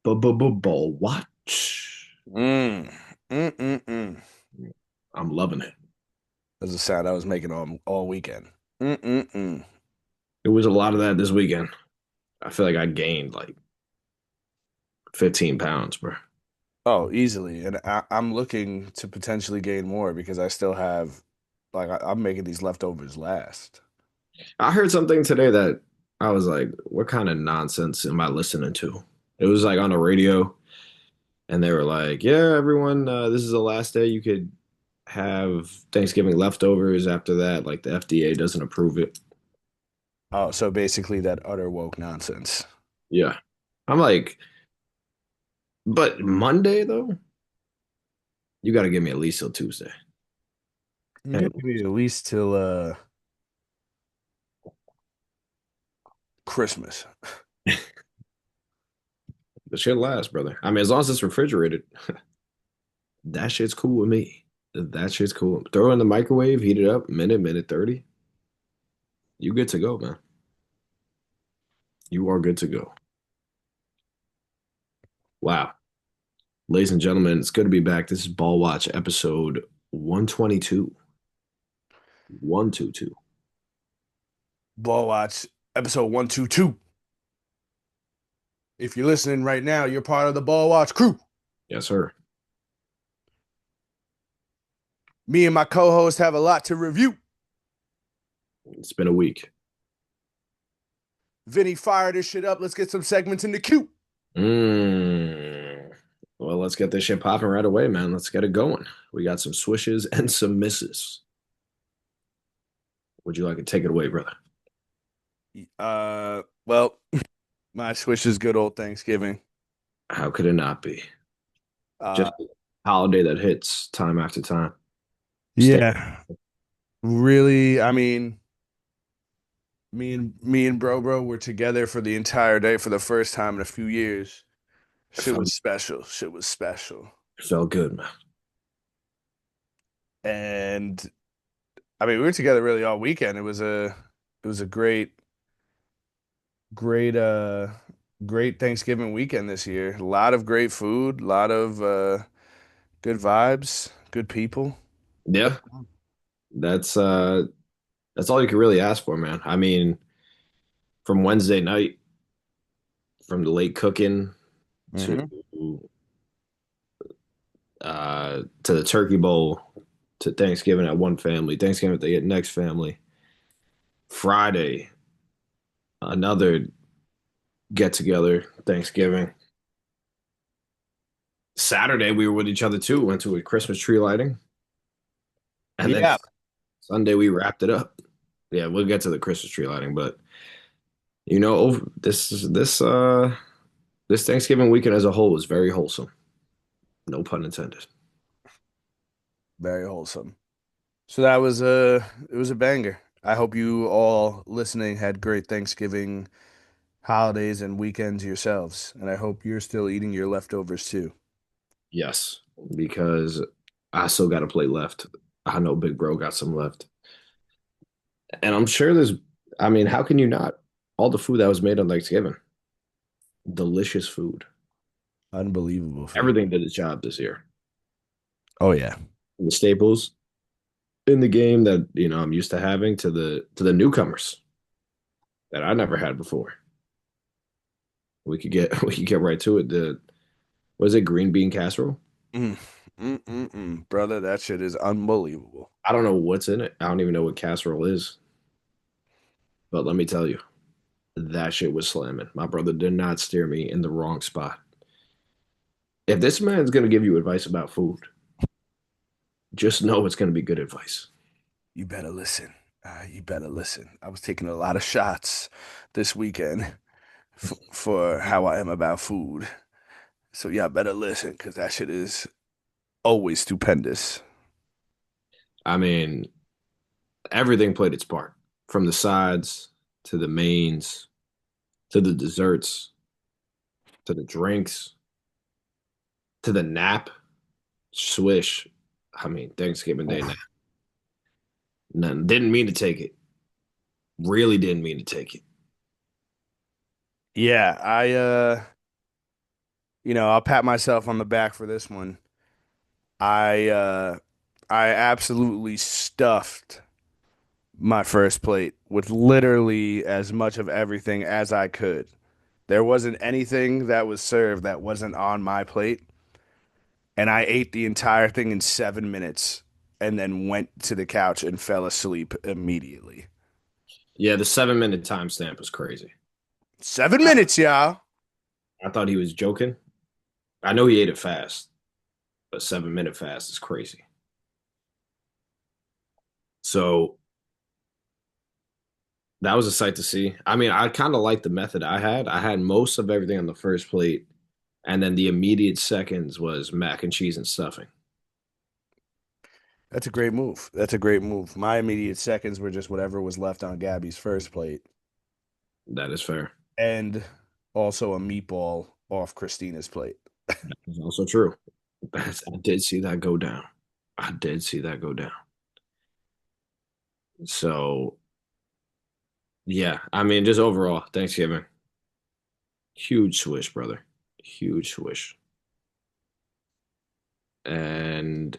Ball watch. Mm. Mm-mm-mm. I'm loving it. That's a sound I was making all weekend. Mm-mm-mm. It was a lot of that this weekend. I feel like I gained like 15 pounds, bro. Oh, easily. And I'm looking to potentially gain more because I still have, like, I'm making these leftovers last. I heard something today that I was like, what kind of nonsense am I listening to? It was like on the radio, and they were like, yeah, everyone, this is the last day you could have Thanksgiving leftovers. After that, like the FDA doesn't approve it. Oh, so basically that utter woke nonsense. Yeah. I'm like, but Monday though, you got to give me at least till Tuesday. You And gotta give me at least till Christmas. the shit lasts, brother. I mean, as long as it's refrigerated, that shit's cool with me. That shit's cool. Throw it in the microwave, heat it up, minute 30. You good to go, man. You are good to go. Wow. Ladies and gentlemen, it's good to be back. This is Ball Watch episode 122. 122. Ball Watch, episode 122. If you're listening right now, you're part of the Ball Watch crew. Yes, sir. Me and my co-host have a lot to review. It's been a week. Vinny, fire this shit up. Let's get some segments in the queue. Mm. Well, let's get this shit popping right away, man. Let's get it going. We got some swishes and some misses. Would you like to take it away, brother? Well, my Swish is good old Thanksgiving. How could it not be? Uh, Just a holiday that hits time after time. Stay. yeah, really. I mean, me and bro were together for the entire day for the first time in a few years. It Shit felt, was special. Shit was special. it felt good, man. And I mean, we were together really all weekend. It was a great great Thanksgiving weekend this year. A lot of great food, a lot of good vibes, good people. Yeah, that's uh that's all you can really ask for, man. I mean, from Wednesday night, from the late cooking to Hmm. to the turkey bowl to Thanksgiving at one family, Thanksgiving at the next family. Friday, another get together, Thanksgiving. Saturday we were with each other too, went to a Christmas tree lighting. And then Yeah. Sunday we wrapped it up. Yeah, we'll get to the Christmas tree lighting, but over this Thanksgiving weekend as a whole was very wholesome. No pun intended. Very wholesome. So that was it was a banger. I hope you all listening had great Thanksgiving holidays and weekends yourselves, and I hope you're still eating your leftovers too. Yes, because I still got a plate left. I know Big Bro got some left. And I'm sure I mean, how can you not? All the food that was made on Thanksgiving, delicious food. Unbelievable food. Everything did its job this year. Oh yeah. The staples in the game that, I'm used to having to the newcomers that I never had before. We could get right to it. The Was it green bean casserole? Mm, brother, that shit is unbelievable. I don't know what's in it. I don't even know what casserole is. But let me tell you, that shit was slamming. My brother did not steer me in the wrong spot. If this man's gonna give you advice about food, just know it's gonna be good advice. You better listen. You better listen. I was taking a lot of shots this weekend for how I am about food. So yeah, better listen because that shit is always stupendous. I mean, everything played its part, from the sides to the mains to the desserts to the drinks to the nap. Swish. I mean, Thanksgiving Day nap. Oof. None. Didn't mean to take it. Really didn't mean to take it. Yeah, I'll pat myself on the back for this one. I uh I absolutely stuffed my first plate with literally as much of everything as I could. There wasn't anything that was served that wasn't on my plate, and I ate the entire thing in 7 minutes and then went to the couch and fell asleep immediately. Yeah, the 7 minute timestamp was crazy. 7 minutes, y'all. I thought he was joking. I know he ate it fast, but 7 minute fast is crazy. So that was a sight to see. I mean, I kind of liked the method I had. I had most of everything on the first plate, and then the immediate seconds was mac and cheese and stuffing. That's a great move. That's a great move. My immediate seconds were just whatever was left on Gabby's first plate, That is fair. and also a meatball off Christina's plate. That's also true. I did see that go down. I did see that go down. So yeah, I mean, just overall, Thanksgiving, huge swish, brother, huge swish. And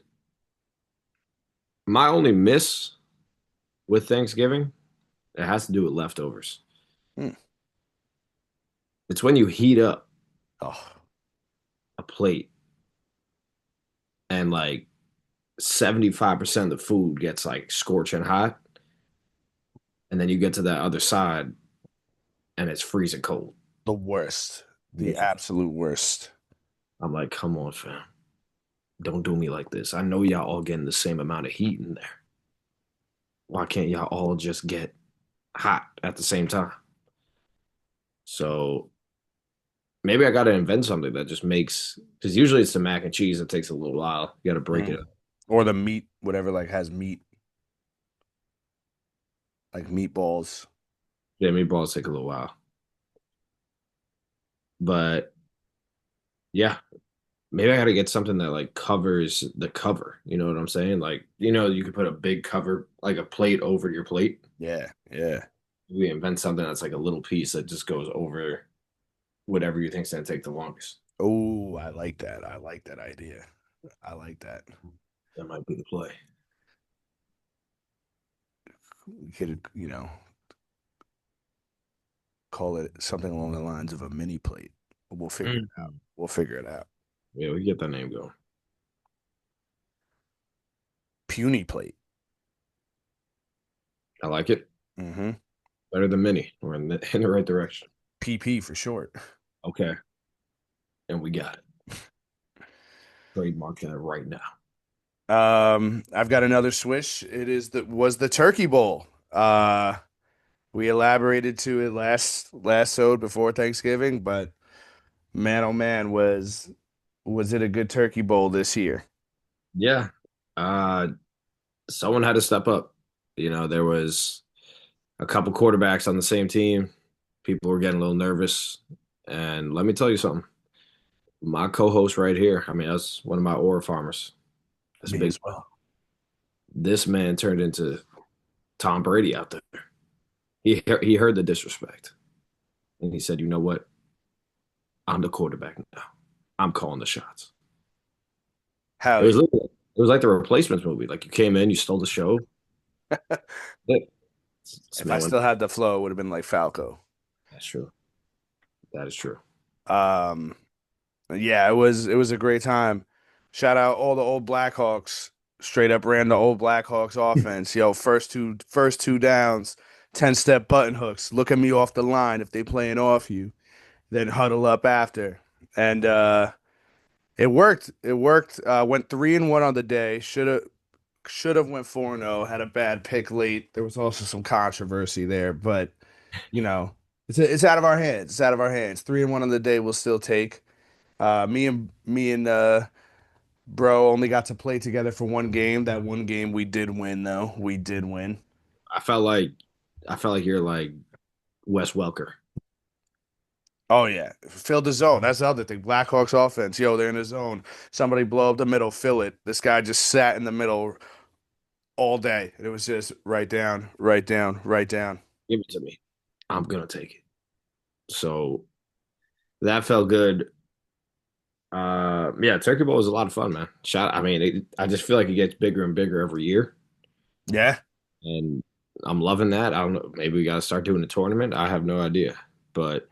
my only miss with Thanksgiving, it has to do with leftovers. Hmm. It's when you heat up Oh, a plate and like 75% of the food gets like scorching hot, and then you get to that other side and it's freezing cold. the worst. The Miserable. absolute worst. I'm like, come on, fam. Don't do me like this. I know y'all all getting the same amount of heat in there. Why can't y'all all just get hot at the same time? So maybe I got to invent something that just makes, because usually it's the mac and cheese that takes a little while. You got to break it up. Mm. Or the meat, whatever like has meat, like meatballs. Yeah, meatballs take a little while. But yeah, maybe I got to get something that like covers the cover. You know what I'm saying? Like, you could put a big cover, like a plate over your plate. Yeah, yeah. We invent something that's like a little piece that just goes over whatever you think's gonna take the longest. Oh, I like that. I like that idea. I like that. That might be the play. We could, call it something along the lines of a mini plate. We'll figure it out. Mhm. We'll figure it out. Yeah, we get that name going. Puny plate. I like it. Mm-hmm. Better than mini. We're in the right direction. PP for short. Okay, and we got it. Trademark that right now. I've got another swish. It is the Turkey Bowl. We elaborated to it last sode before Thanksgiving, but man, oh man, was it a good Turkey Bowl this year? Yeah. Someone had to step up. There was a couple quarterbacks on the same team. People were getting a little nervous. And let me tell you something. My co-host right here, I mean, that's one of my aura farmers. That's a Me big. as well. This man turned into Tom Brady out there. He heard the disrespect, and he said, "You know what? I'm the quarterback now. I'm calling the shots." It Hell was yeah. literally, it was like the Replacements movie. Like you came in, you stole the show. Yeah, this If I man went. still had the flow, it would have been like Falco. That's true. That is true. Um, yeah, it was a great time. Shout out all the old Blackhawks. Straight up ran the old Blackhawks offense. Yo, first two downs, 10-step button hooks. Look at me off the line if they playing off you, then huddle up after. And it worked. It worked. Went 3-1 on the day. Should have went 4-0. Had a bad pick late. There was also some controversy there, but you know, it's out of our hands. It's out of our hands. 3-1 on the day we'll still take. Me and bro only got to play together for one game. That one game we did win though. We did win. I felt like I felt like you're like Wes Welker. Oh yeah. Fill the zone. That's the other thing. Blackhawks offense. Yo, they're in the zone. Somebody blow up the middle, fill it. This guy just sat in the middle all day. It was just right down, right down, right down. Give it to me. I'm gonna take it. So that felt good. Yeah, Turkey Bowl is a lot of fun, man. I mean, I just feel like it gets bigger and bigger every year, Yeah. and I'm loving that. I don't know, maybe we got to start doing a tournament. I have no idea, but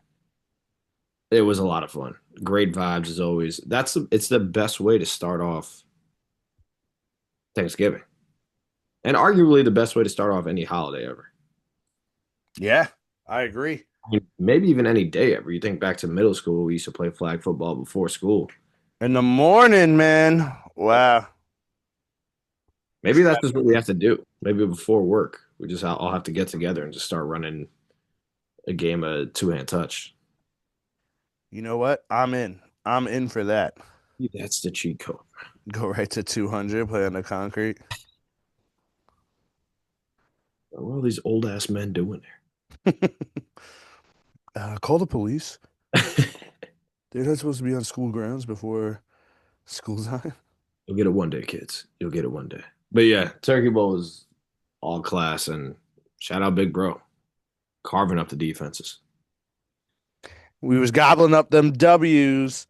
it was a lot of fun. Great vibes as always. It's the best way to start off Thanksgiving, and arguably the best way to start off any holiday ever. Yeah, I agree. I mean, maybe even any day ever. You think back to middle school, we used to play flag football before school. In the morning, man. Wow. Maybe that's just what we have to do. Maybe before work, we just all have to get together and just start running a game of two-hand touch. You know what? I'm in. I'm in for that. That's the cheat code. Go right to 200, play on the concrete. What are all these old ass men doing Call the police. there? They're not supposed to be on school grounds before school time. You'll get it one day, kids. You'll get it one day. But yeah, Turkey Bowl is all class and shout out Big Bro, carving up the defenses. We was gobbling up them W's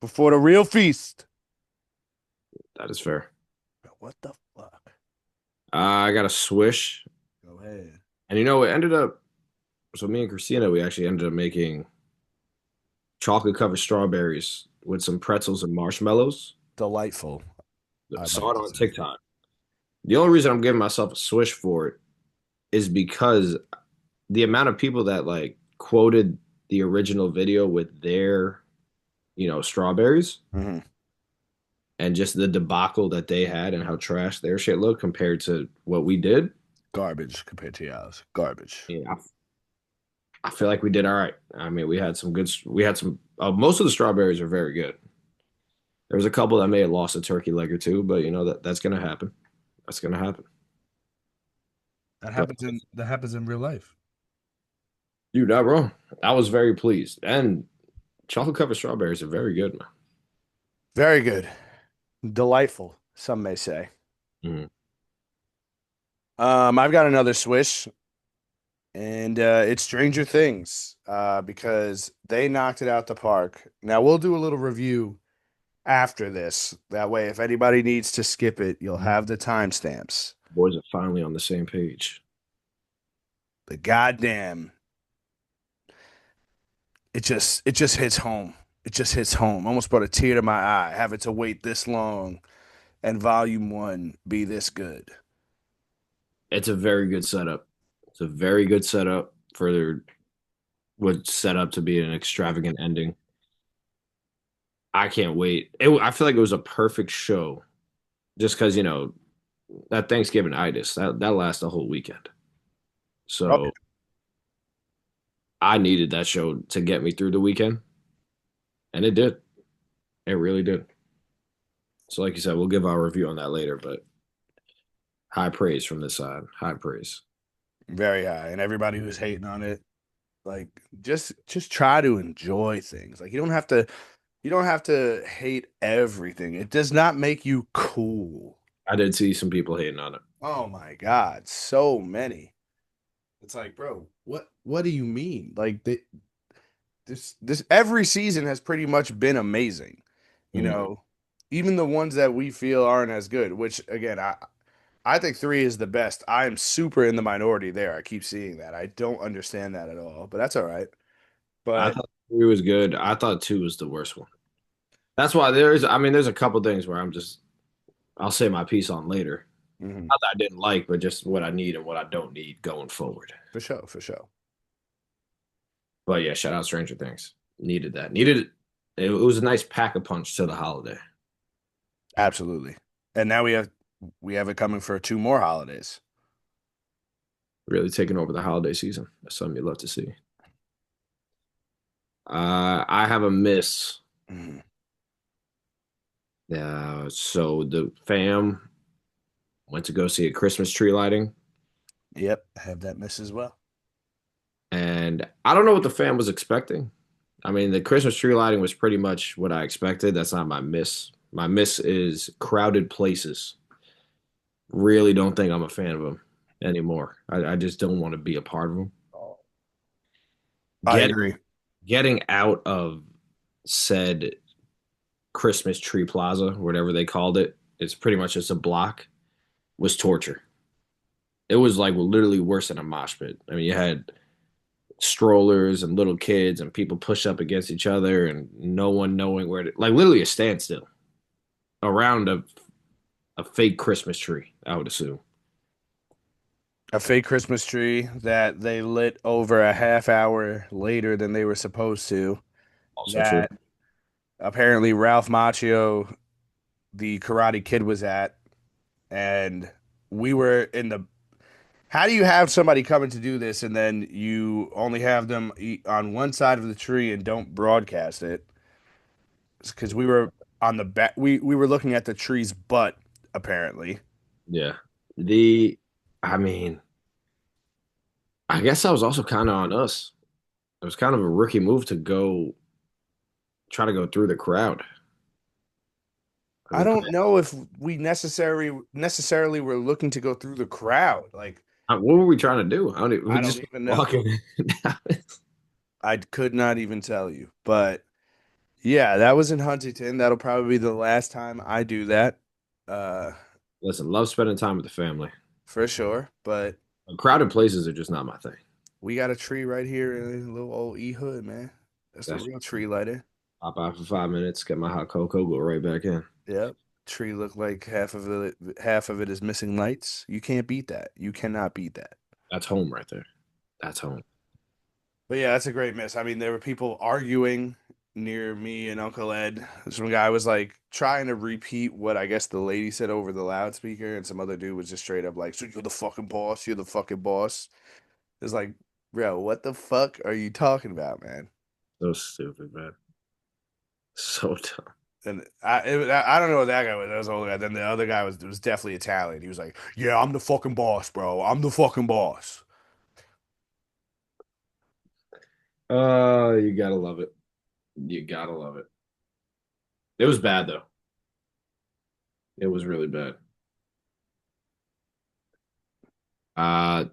before the real feast. That is fair. What the fuck? I got a swish, Go ahead. and it ended up. So me and Christina, we actually ended up making chocolate covered strawberries with some pretzels and marshmallows. Delightful, I'd Saw like it to on say. TikTok. The only reason I'm giving myself a swish for it is because the amount of people that like quoted the original video with their, strawberries Mhm. and just the debacle that they had and how trash their shit looked compared to what we did. Garbage compared to yours. Garbage. Yeah, I feel like we did all right. I mean, we had some, most of the strawberries are very good. There was a couple that may have lost a turkey leg or two, but that's gonna happen. That's gonna happen. But That happens in real life. you're not wrong. I was very pleased. And chocolate covered strawberries are very good, Very good. Delightful, some may say. man. I've got another swish, and it's Stranger Things, because they knocked it out the park. Now we'll do a little review after this. That way, if anybody needs to skip it, you'll have the timestamps. Boys are finally on the same page. The goddamn, it just hits home. It just hits home. Almost brought a tear to my eye having to wait this long and volume one be this good. It's a very good setup. It's a very good setup for what's set up to be an extravagant ending. I can't wait. I feel like it was a perfect show just because, that Thanksgiving itis, that lasts a whole weekend. Oh, So I needed that show to get me through the weekend, and it did. It really did. So, like you said, we'll give our review on that later, but high praise from this side. High praise. very high. And everybody who's hating on it, like just try to enjoy things. Like you don't have to hate everything. It does not make you cool. I did see some people hating on it. Oh my God, so many. It's like, bro, what do you mean? Like this every season has pretty much been amazing. You Mhm. know, even the ones that we feel aren't as good, which again, I think three is the best. I am super in the minority there. I keep seeing that. I don't understand that at all, but that's all right. I But thought three was good. I thought two was the worst one. That's why there's a couple things where I'll say my piece on later. mhm, Not that I didn't like, but just what I need and what I don't need going forward. for sure, for sure. But yeah, shout out Stranger Things. Needed that. It was a nice pack a punch to the holiday. Absolutely. And now we have it coming for two more holidays. Really taking over the holiday season. That's something you love to see. I have a miss. Mhm. So the fam went to go see a Christmas tree lighting, Yep, I have that miss as well. and I don't know what the fam was expecting. I mean, the Christmas tree lighting was pretty much what I expected. That's not my miss. My miss is crowded places. Really don't think I'm a fan of them anymore. I just don't want to be a part of them. I Get agree. Getting out of said Christmas Tree Plaza, whatever they called it. It's pretty much just a block. Was torture. It was like literally worse than a mosh pit. I mean, you had strollers and little kids and people push up against each other and no one knowing where to, like literally a standstill around a fake Christmas tree, I would assume. A fake Christmas tree that they lit over a half hour later than they were supposed to. Also true. That apparently Ralph Macchio, the Karate Kid, was at, and we were in the. How do you have somebody coming to do this and then you only have them on one side of the tree and don't broadcast it? Because we were on the back, we were looking at the tree's butt apparently. Yeah. The I mean, I guess that was also kind of on us. It was kind of a rookie move to go try to go through the crowd. I I mean, don't know if we necessarily were looking to go through the crowd. Like what were we trying to do? I don't even, we I don't just even know. walking. I could not even tell you. But yeah, that was in Huntington. That'll probably be the last time I do that. Uh Listen, love spending time with the family. for sure. But Crowded places are just not my thing. we got a tree right here in a little old E Hood, man. That's the That's real tree lighter. pop out for 5 minutes, get my hot cocoa, go right back in. Yep. Tree look like half of it is missing lights. You can't beat that. You cannot beat that. That's home right there. That's home. But yeah, that's a great miss. I mean, there were people arguing near me and Uncle Ed. Some guy was like trying to repeat what I guess the lady said over the loudspeaker, and some other dude was just straight up like, "So you're the fucking boss? You're the fucking boss?" It's like, bro, what the fuck are you talking about, man? So stupid, man. So dumb. And I don't know what that guy was. That was the older guy. Then the other guy was definitely Italian. He was like, "Yeah, I'm the fucking boss, bro. I'm the fucking boss." You gotta love it. You gotta love it. It was bad though. It was really bad. Uh,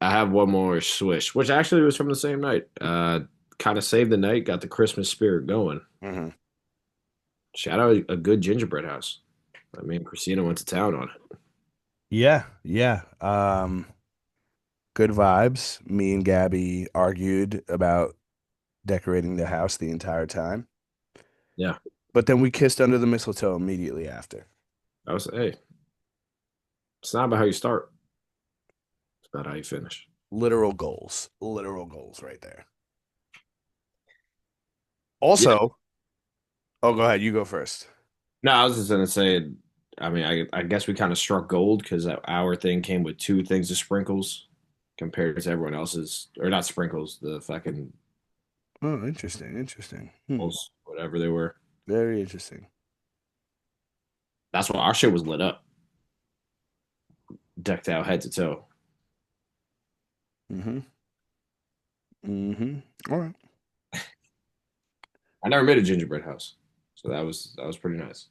I have one more swish, which actually was from the same night. Kind of saved the night, got the Christmas spirit going. Hmm. Shout out a good gingerbread house. I mean, Christina went to town on it. Yeah, yeah. Good vibes. Me and Gabby argued about decorating the house the entire time. Yeah, But then we kissed under the mistletoe immediately after. I was hey, it's not about how you start; it's about how you finish. Literal goals. Literal goals right there. Yeah, Also, oh, go ahead. You go first. no, I was just gonna say. I mean, I guess we kind of struck gold because our thing came with two things of sprinkles compared to everyone else's, or not sprinkles, the fucking Oh, interesting. Interesting. whatever they were. Very interesting. That's why our shit was lit up, decked out head to toe. Mm-hmm. Mm-hmm. All right. I never made a gingerbread house, so that was pretty nice.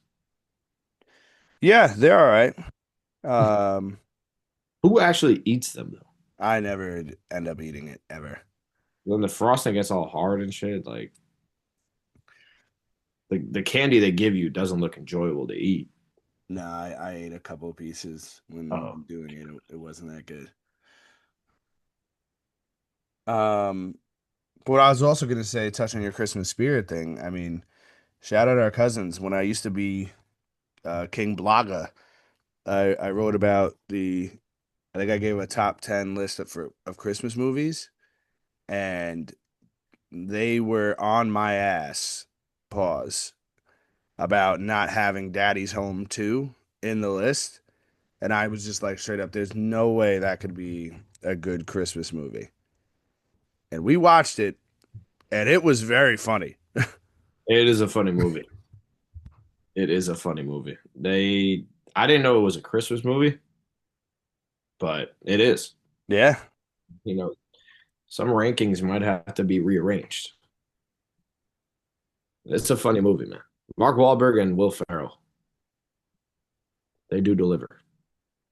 Yeah, they're all right. Um, Who actually eats them though? I never end up eating it ever. When the frosting gets all hard and shit, like the candy they give you doesn't look enjoyable to eat. No, I ate a couple of pieces Oh, when doing it. It wasn't that good. Um, but what I was also gonna say, touching your Christmas spirit thing. I mean, shout out our cousins. When I used to be King Blaga, I wrote about the. I think I gave a top 10 list of Christmas movies, and they were on my ass. Pause about not having Daddy's Home 2 in the list. And I was just like, straight up, there's no way that could be a good Christmas movie. And we watched it, and it was very funny. it is a funny movie. It is a funny movie. I didn't know it was a Christmas movie, but it is. Yeah, You know, some rankings might have to be rearranged. It's a funny movie, man. Mark Wahlberg and Will Ferrell, they do deliver.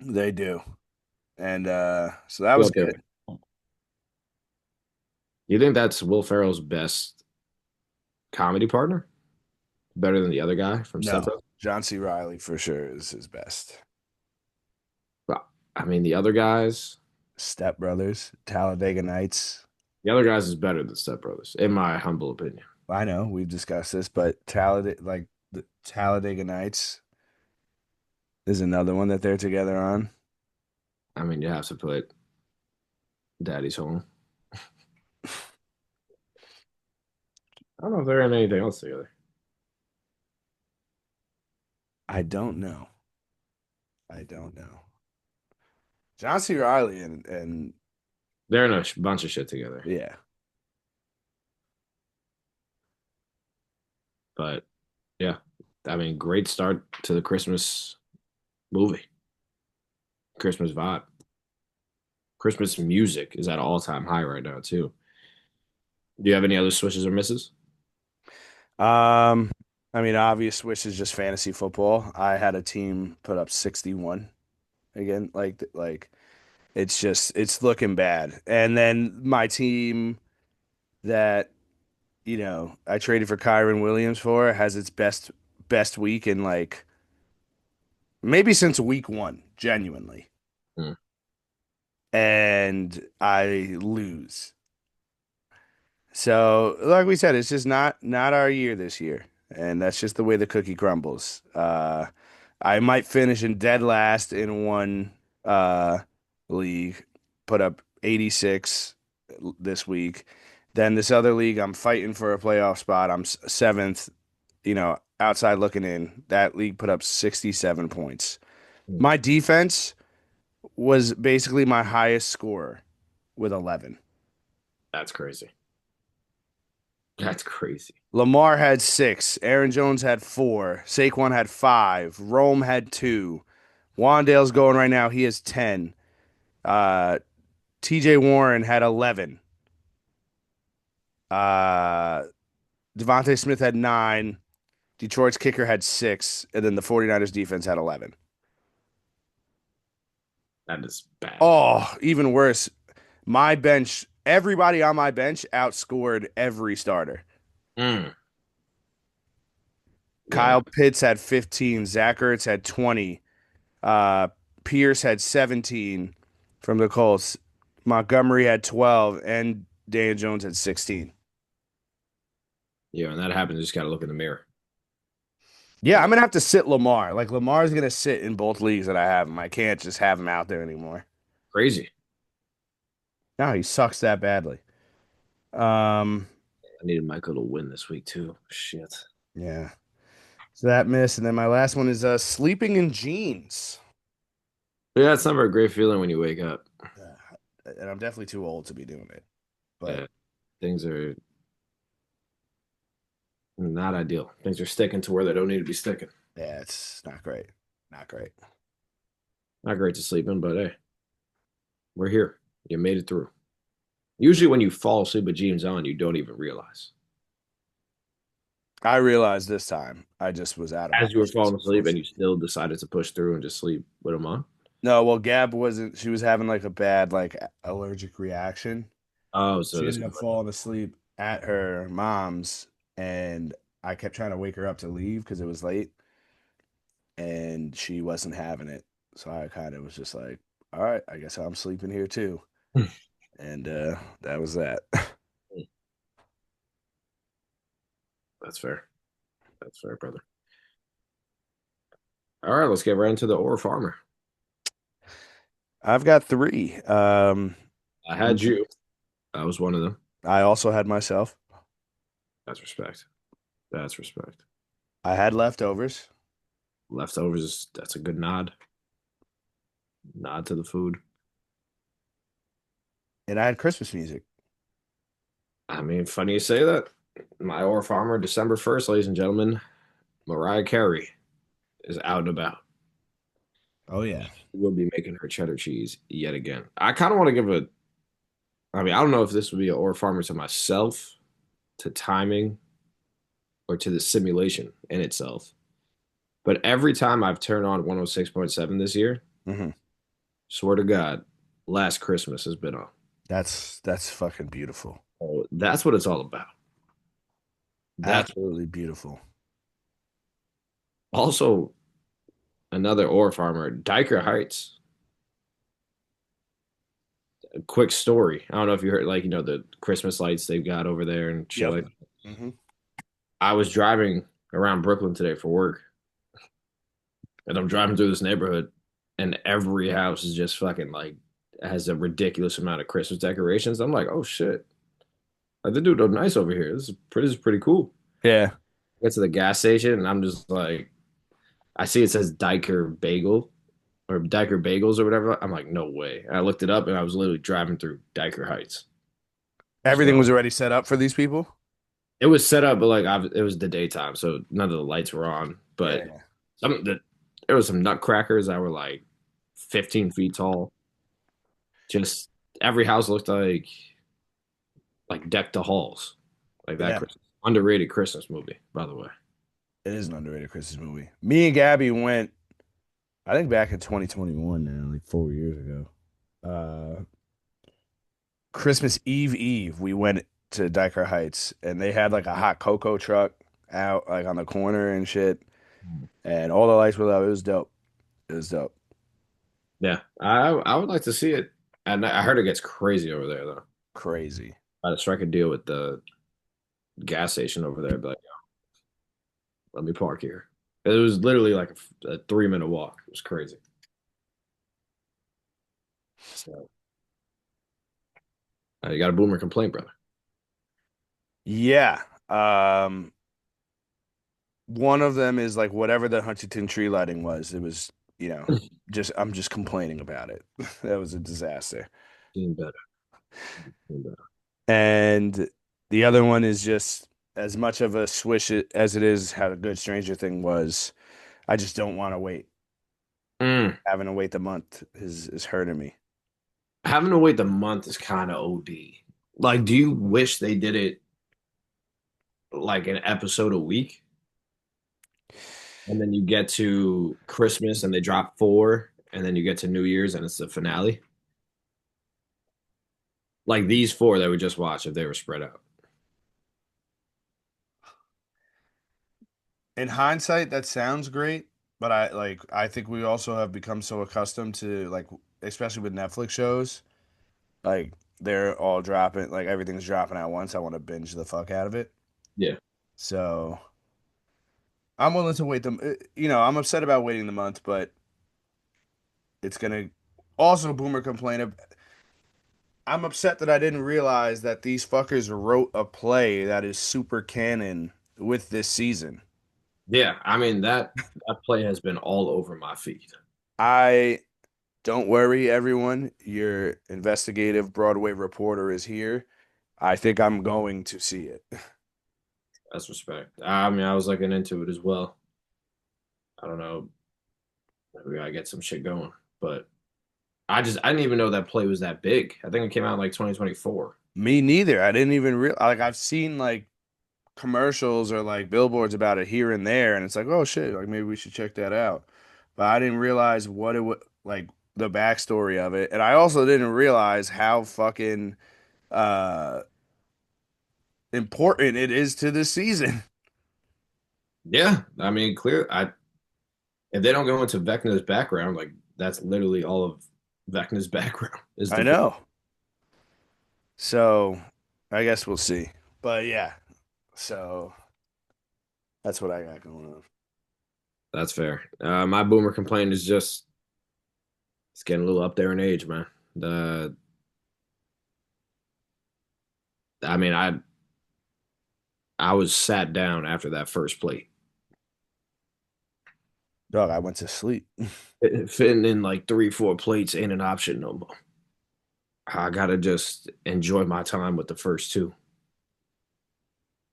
they do. And so that Go was up there. good. You think that's Will Ferrell's best comedy partner? Better than the other guy from Step No, Brothers? John C. Riley for sure is his best. Well, I mean, Step Brothers, Talladega Nights. the other guys is better than Step Brothers, in my humble opinion. I know we've discussed this, but Talladega, like the Talladega Nights, is another one that they're together on. I mean, you have to put Daddy's Home. I don't know if they're in anything else together. I don't know. I don't know. John C. Riley and They're in a bunch of shit together. yeah, But yeah, I mean, great start to the Christmas movie, Christmas vibe. Christmas music is at an all-time high right now too. Do you have any other swishes or misses? Um, I mean, obvious Swish is just fantasy football. I had a team put up 61 again. Like it's looking bad. And then my team that, I traded for Kyron Williams for has its best week in like maybe since week one, genuinely. Hmm, And I lose. So, like we said, it's just not our year this year, and that's just the way the cookie crumbles. I might finish in dead last in one uh, league, put up 86 this week. Then this other league, I'm fighting for a playoff spot. I'm seventh, outside looking in. That league put up 67 points. hmm. My defense was basically my highest scorer with 11. That's crazy. That's crazy. Lamar had 6. Aaron Jones had 4. Saquon had 5. Rome had 2. Wandale's going right now. He has 10. Uh, TJ Warren had 11. Uh, Devontae Smith had 9. Detroit's kicker had 6. And then the 49ers defense had 11. That is bad. Oh, even worse. My bench, everybody on my bench outscored every starter. Mm. Yeah, Kyle Pitts had 15. Zach Ertz had 20. Uh, Pierce had 17 from the Colts. Montgomery had 12, and Dan Jones had 16. yeah, when that happens, you just gotta look in the mirror. Yeah, I'm gonna have to sit Lamar. Like Lamar's gonna sit in both leagues that I have him. I can't just have him out there anymore. Crazy. No, he sucks that badly. Um, I needed Michael to win this week too. Shit. yeah. So that miss, and then my last one is sleeping in jeans. Yeah, it's never a great feeling when you wake up. And I'm definitely too old to be doing it. But Yeah, things are not ideal. Things are sticking to where they don't need to be sticking. yeah, it's not great. Not great. Not great to sleep in, but hey, we're here. You made it through. Usually, when you fall asleep with jeans on, you don't even realize. I realized this time I just was out of As you were options, falling asleep and you unfortunately. still decided to push through and just sleep with them on. No, well, Gab wasn't. She was having like a bad like allergic reaction. Oh, so She this ended is up falling asleep at her mom's, and I kept trying to wake her up to leave because it was late, and she wasn't having it. So I kind of was just like, "All right, I guess I'm sleeping here too." And that was that. that's fair. That's fair, brother. All right, let's get right into the Or Farmer. I've got three. I had you. I was one of them. I also had myself. That's respect. That's respect. I had leftovers, Leftovers, that's a good nod. Nod to the food. and I had Christmas music. I mean, funny you say that. My Or Farmer, December 1st, ladies and gentlemen, Mariah Carey is out and about. Oh yeah. We'll be making her cheddar cheese yet again. I kind of want to give a, I mean, I don't know if this would be an Or Farmer to myself, to timing, or to the simulation in itself. But every time I've turned on 106.7 this year, hmm swear to God, last Christmas has been on. That's fucking beautiful. Oh, that's what it's all about. That's Absolutely beautiful. Also, another ore farmer, Diker Heights. A quick story. I don't know if you heard, like, the Christmas lights they've got over there and shit Yep. like that. Hmm. I was driving around Brooklyn today for work, and I'm driving through this neighborhood, and every house is just fucking like has a ridiculous amount of Christmas decorations. I'm like, oh shit, like the dude look nice over here. This is pretty cool. Yeah. Get to the gas station, and I'm just like, I see it says Diker Bagel or Diker Bagels or whatever. I'm like, no way. And I looked it up, and I was literally driving through Diker Heights. Everything So was already set up for these people. it was set up, but like it was the daytime, so none of the lights were on. But Yeah. there was some nutcrackers that were like 15 feet tall. Just every house looked like deck the halls, like that Yeah. Christmas. Underrated Christmas movie, by the way. It is an underrated Christmas movie. Me and Gabby went, I think back in 2021 now, like 4 years ago. Uh, Christmas Eve, we went to Diker Heights and they had like a hot cocoa truck out like on the corner and shit. And all the lights were up. It was dope. It was dope. Yeah, I would like to see it, and I heard it gets crazy over there though. Crazy. I had to strike a deal with the gas station over there, but let me park here. It was literally like a 3 minute walk. It was crazy. So you got a boomer complaint, brother. Yeah. One of them is like whatever the Huntington tree lighting was. It was, just I'm just complaining about it. That was a disaster. Seen better. Seen better. And the other one is just as much of a swish as it is how a good Stranger Thing was. I just don't want to wait. Mm. Having to wait the month is hurting me. Having to wait the month is kind of OD. Like, do you wish they did it like an episode a week? And then you get to Christmas and they drop four, and then you get to New Year's and it's the finale. Like these four that we just watched, if they were spread out. In hindsight, that sounds great, but I think we also have become so accustomed to like especially with Netflix shows, like they're all dropping like everything's dropping at once. I want to binge the fuck out of it. Yeah. So I'm willing to wait them. I'm upset about waiting the month, but it's gonna also boomer complain. I'm upset that I didn't realize that these fuckers wrote a play that is super canon with this season. Yeah. I mean that play has been all over my feed. I don't worry, everyone. Your investigative Broadway reporter is here. I think I'm going to see it. That's respect. I mean, I was looking into it as well. I don't know. We gotta get some shit going. But I didn't even know that play was that big. I think it came out in like 2024. Me neither. I didn't even real like I've seen like commercials or like billboards about it here and there, and it's like, oh shit, like maybe we should check that out. But I didn't realize what it would like the backstory of it, and I also didn't realize how fucking uh important it is to this season. Yeah. I mean, clear. If they don't go into Vecna's background, like that's literally all of Vecna's background is I the play. know. So I guess we'll see. But yeah, so that's what I got going on. That's fair. My boomer complaint is just it's getting a little up there in age, man. The I mean, I was sat down after that first plate. Dog, I went to sleep. Fitting in like three, four plates ain't an option no more. I gotta just enjoy my time with the first two,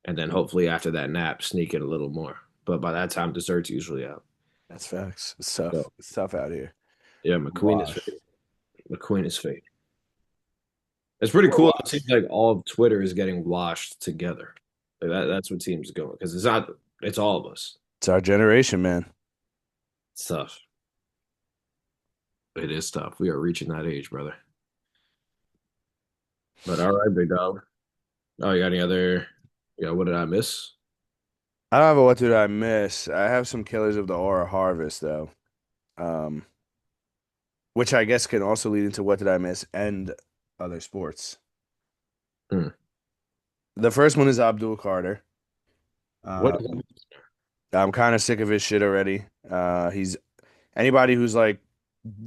and then hopefully after that nap, sneak in a little more. But by that time, dessert's usually out. That's facts. It's tough. So It's tough out here. yeah, I'm McQueen is washed. fake. McQueen is fake. It's pretty We're cool. It washed. seems like all of Twitter is getting washed together. Like that's what seems going because it's not. It's all of us. It's our generation, man. It's tough. It is tough. We are reaching that age, brother. But all right, big dog. Oh, you got any other? Yeah, what did I miss? I don't have a what did I miss. I have some killers of the aura harvest though, um, which I guess can also lead into what did I miss and other sports. Hmm. The first one is Abdul Carter. What Uh, is that? I'm kind of sick of his shit already. He's anybody who's like,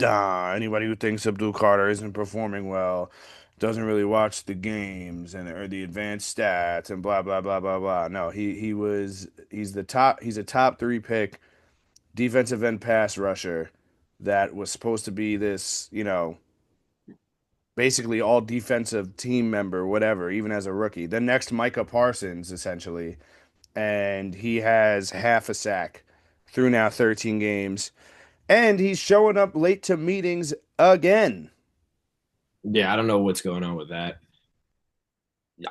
anybody who thinks Abdul Carter isn't performing well, doesn't really watch the games and or the advanced stats and blah blah blah blah blah. No, he's a top three pick defensive end pass rusher that was supposed to be this, basically all defensive team member, whatever, even as a rookie. The next Micah Parsons, essentially. And he has half a sack through now 13 games. And he's showing up late to meetings again. Yeah, I don't know what's going on with that.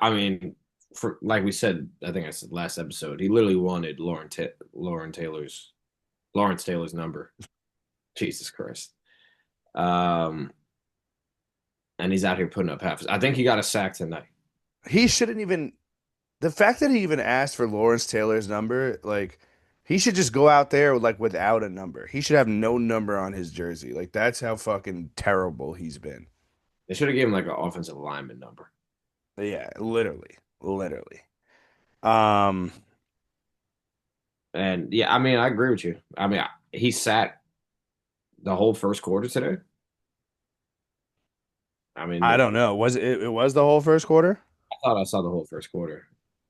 I mean, for like we said, I think I said last episode, he literally wanted Lawrence Taylor's number. Jesus Christ. Um, and he's out here putting up half. I think he got a sack tonight. He shouldn't even, the fact that he even asked for Lawrence Taylor's number, like, he should just go out there like without a number. He should have no number on his jersey. Like, that's how fucking terrible he's been. They should have given him like an offensive lineman number. Yeah, literally. Literally. Um, And yeah, I mean, I agree with you. I mean, he sat the whole first quarter today. I mean, I I don't know. Was it was the whole first quarter? thought I saw the whole first quarter.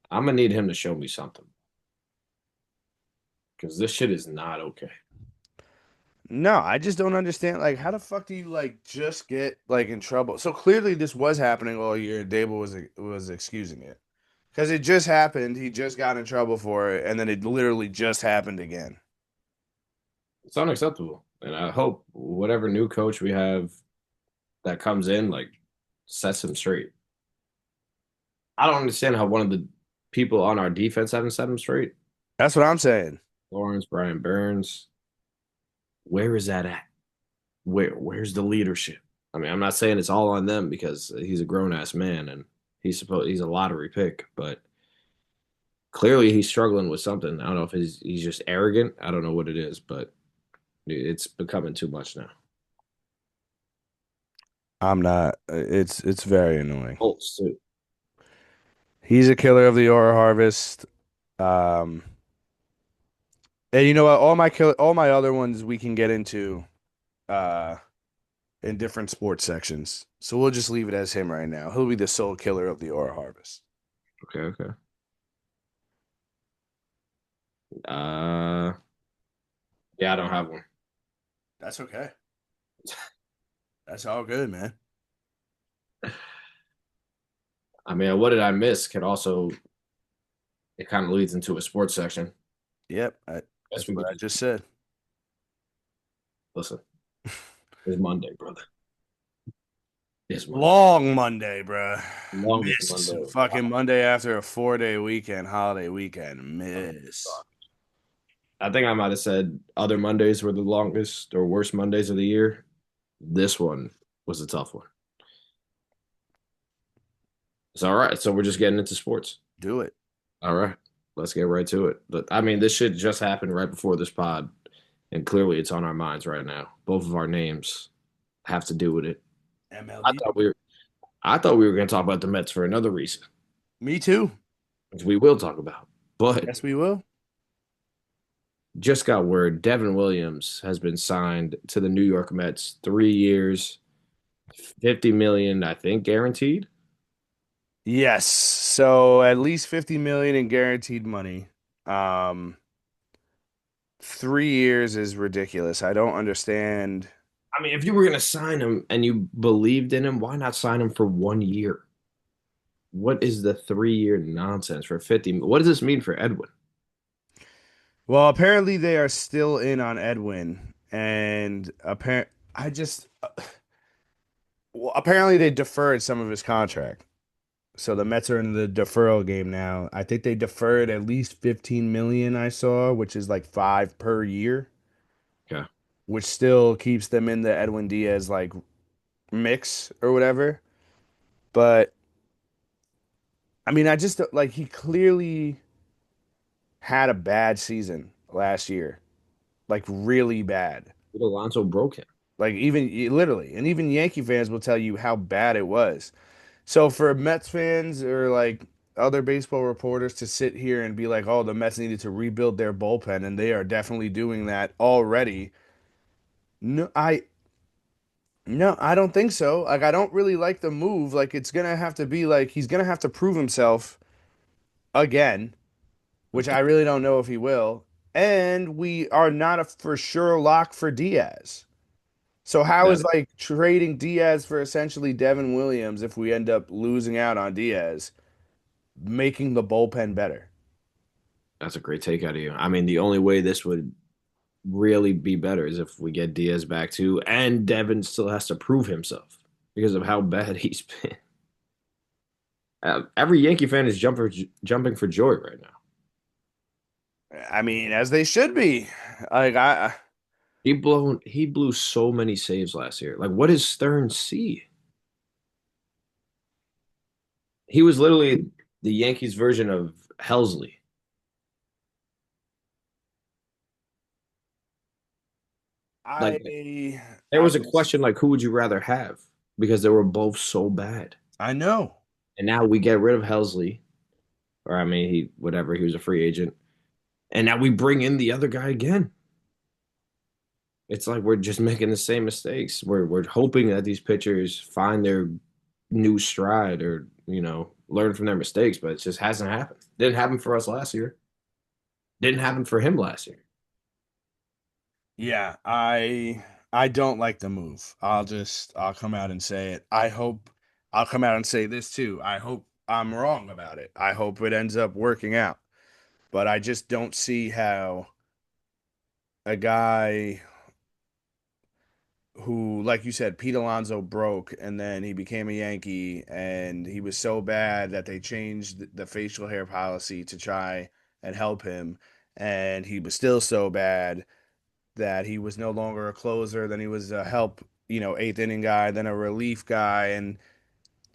I'm gonna need him to show me something because this shit is not okay. No, I just don't understand. Like, how the fuck do you like just get like in trouble? So clearly, this was happening all year. And Dable was excusing it because it just happened. He just got in trouble for it, and then it literally just happened again. It's unacceptable. And I hope whatever new coach we have that comes in, like, sets him straight. I don't understand how one of the people on our defense haven't set him straight. That's what I'm saying. Lawrence, Brian Burns, where is that at? Where's the leadership? I mean, I'm not saying it's all on them because he's a grown ass man and he's a lottery pick, but clearly he's struggling with something. I don't know if he's just arrogant. I don't know what it is, but it's becoming too much now. I'm not. It's very annoying. Colts too. He's a killer of the Aura Harvest. Um, and you know what? All my other ones we can get into uh in different sports sections. So we'll just leave it as him right now. He'll be the sole killer of the Aura Harvest. Okay, okay. Uh, yeah, I don't have one. That's okay. That's all good, man. I mean, what did I miss? Could also it kind of leads into a sports section. Yep, Guess that's we what could I just just said. listen. It's Monday, brother. It's Monday. Long Monday, bruh. Longest Missed Monday. fucking Monday after a 4-day weekend, holiday weekend. Miss. I think I might have said other Mondays were the longest or worst Mondays of the year. This one was a tough one. It's all right. So we're just getting into sports. Do it. All right. Let's get right to it. But I mean, this shit just happened right before this pod, and clearly it's on our minds right now. Both of our names have to do with it. I MLB. thought we were I thought we were going to talk about the Mets for another reason, Me too. which we will talk about. But Yes, we will. just got word Devin Williams has been signed to the New York Mets, 3 years, 50 million, I think, guaranteed. Yes. So at least 50 million in guaranteed money. Um, 3 years is ridiculous. I don't understand. I mean, if you were going to sign him and you believed in him, why not sign him for 1 year? What is the 3 year nonsense for 50? What does this mean for Edwin? Well, apparently they are still in on Edwin, and apparent. I just well, apparently they deferred some of his contract. So the Mets are in the deferral game now. I think they deferred at least 15 million I saw, which is like 5 per year, Okay. which still keeps them in the Edwin Diaz like mix or whatever. But I mean, I just like he clearly had a bad season last year, like really bad. Alonso broke him. Like even literally, and even Yankee fans will tell you how bad it was. So for Mets fans or like other baseball reporters to sit here and be like, "Oh, the Mets needed to rebuild their bullpen," and they are definitely doing that already. No, I don't think so. Like I don't really like the move. Like it's gonna have to be like he's gonna have to prove himself again, which I really don't know if he will. And we are not a for sure lock for Diaz. So how That is like trading Diaz for essentially Devin Williams if we end up losing out on Diaz, making the bullpen better? that's a great take out of you. I mean, the only way this would really be better is if we get Diaz back too, and Devin still has to prove himself because of how bad he's been. Every Yankee fan is jumping for joy right now. I mean, as they should be. Like He blew so many saves last year. Like, what does Stearns see? He was literally the Yankees version of Helsley. Like, I there I was a question like, who would you rather have? Because they were both so bad. I know. And now we get rid of Helsley, or I mean, he whatever, he was a free agent, and now we bring in the other guy again. It's like we're just making the same mistakes. We're hoping that these pitchers find their new stride or learn from their mistakes, but it just hasn't happened. Didn't happen for us last year. Didn't happen for him last year. Yeah, I don't like the move. I'll come out and say it. I'll come out and say this too. I hope I'm wrong about it. I hope it ends up working out. But I just don't see how a guy who, like you said, Pete Alonso broke and then he became a Yankee and he was so bad that they changed the facial hair policy to try and help him. And he was still so bad that he was no longer a closer, then he was a help, eighth inning guy, then a relief guy, and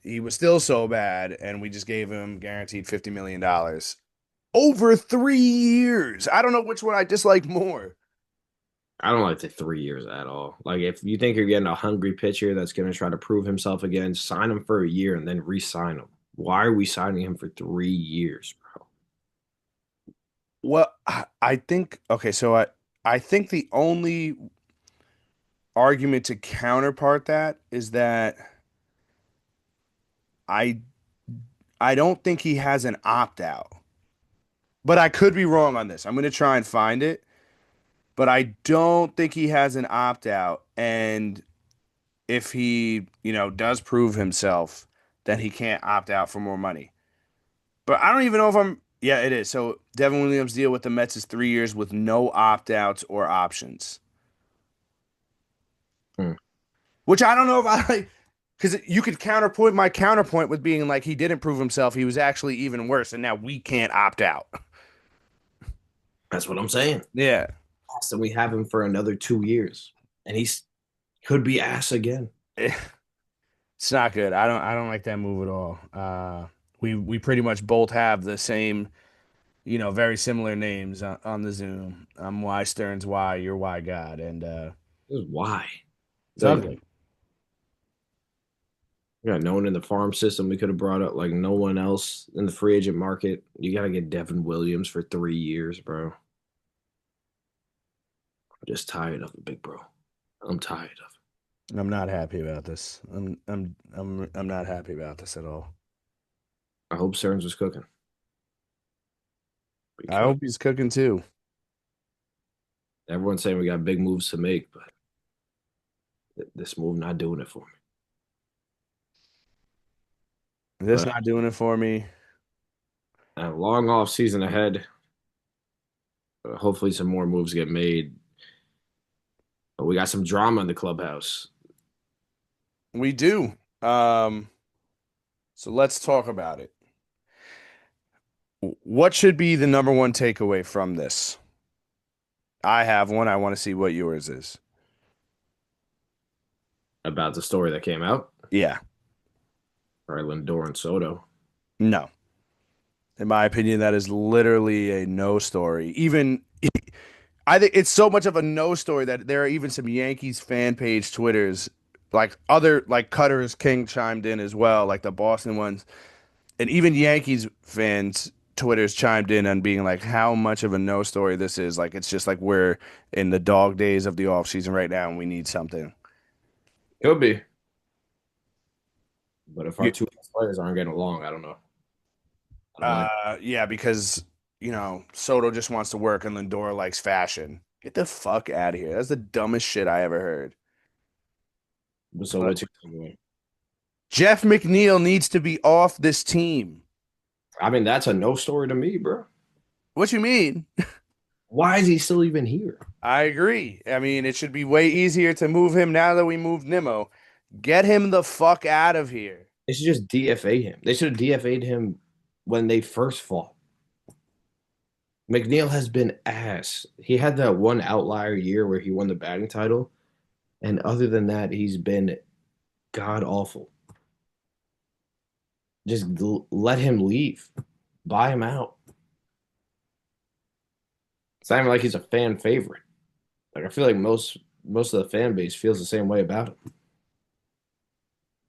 he was still so bad, and we just gave him guaranteed $50 million over 3 years. I don't know which one I dislike more. I don't like the 3 years at all. Like if you think you're getting a hungry pitcher that's going to try to prove himself again, sign him for a year and then re-sign him. Why are we signing him for 3 years, bro? Well, I think okay, so I think the only argument to counterpart that is that I I don't think he has an opt out. But I could be wrong on this. I'm going to try and find it, but I don't think he has an opt out. And if he, does prove himself, then he can't opt out for more money. But I don't even know if I'm. Yeah, it is. So Devin Williams' deal with the Mets is 3 years with no opt outs or options, Hmm. which I don't know if I like. Because you could counterpoint my counterpoint with being like he didn't prove himself. He was actually even worse, and now we can't opt out. That's what I'm saying. Yeah. Ass, and we have him for another 2 years, and he's could be ass again. It's not good. I don't like that move at all. We pretty much both have the same, very similar names on the Zoom. I'm Y Stearns Y, you're Y God, and This is why. it's Like, ugly. yeah, no one in the farm system we could have brought up. Like no one else in the free agent market. You got to get Devin Williams for 3 years, bro. I'm just tired of it, big bro. I'm tired of it. I'm not happy about this. I'm not happy about this at all. I hope Stearns was cooking I because hope he's cooking too. everyone's saying we got big moves to make, but this move not doing it for me. This But not doing it for me. a long off season ahead. Hopefully, some more moves get made. But we got some drama in the clubhouse. We do. Um, so let's talk about it. What should be the number one takeaway from this? I have one. I want to see what yours is. About the story that came out. Yeah. Or Lindor and Soto. No. In my opinion, that is literally a no story. Even I think it's so much of a no story that there are even some Yankees fan page Twitters, like other like Cutter's King chimed in as well, like the Boston ones, and even Yankees fans Twitters chimed in on being like how much of a no story this is. Like it's just like we're in the dog days of the offseason right now and we need something. Could be, but if our You, two best players aren't getting along, I don't know. I don't know. yeah, because Soto just wants to work and Lindor likes fashion. Get the fuck out of here. That's the dumbest shit I ever heard. So But what's your takeaway? Jeff McNeil needs to be off this team. I mean, that's a no story to me, bro. What you mean? Why is he still even here? I agree. I mean, it should be way easier to move him now that we moved Nimmo. Get him the fuck out of here. They should just DFA him. They should have DFA'd him when they first fought. McNeil has been ass. He had that one outlier year where he won the batting title, and other than that, he's been god awful. Just let him leave. Buy him out. It's not even like he's a fan favorite. Like I feel like most of the fan base feels the same way about him.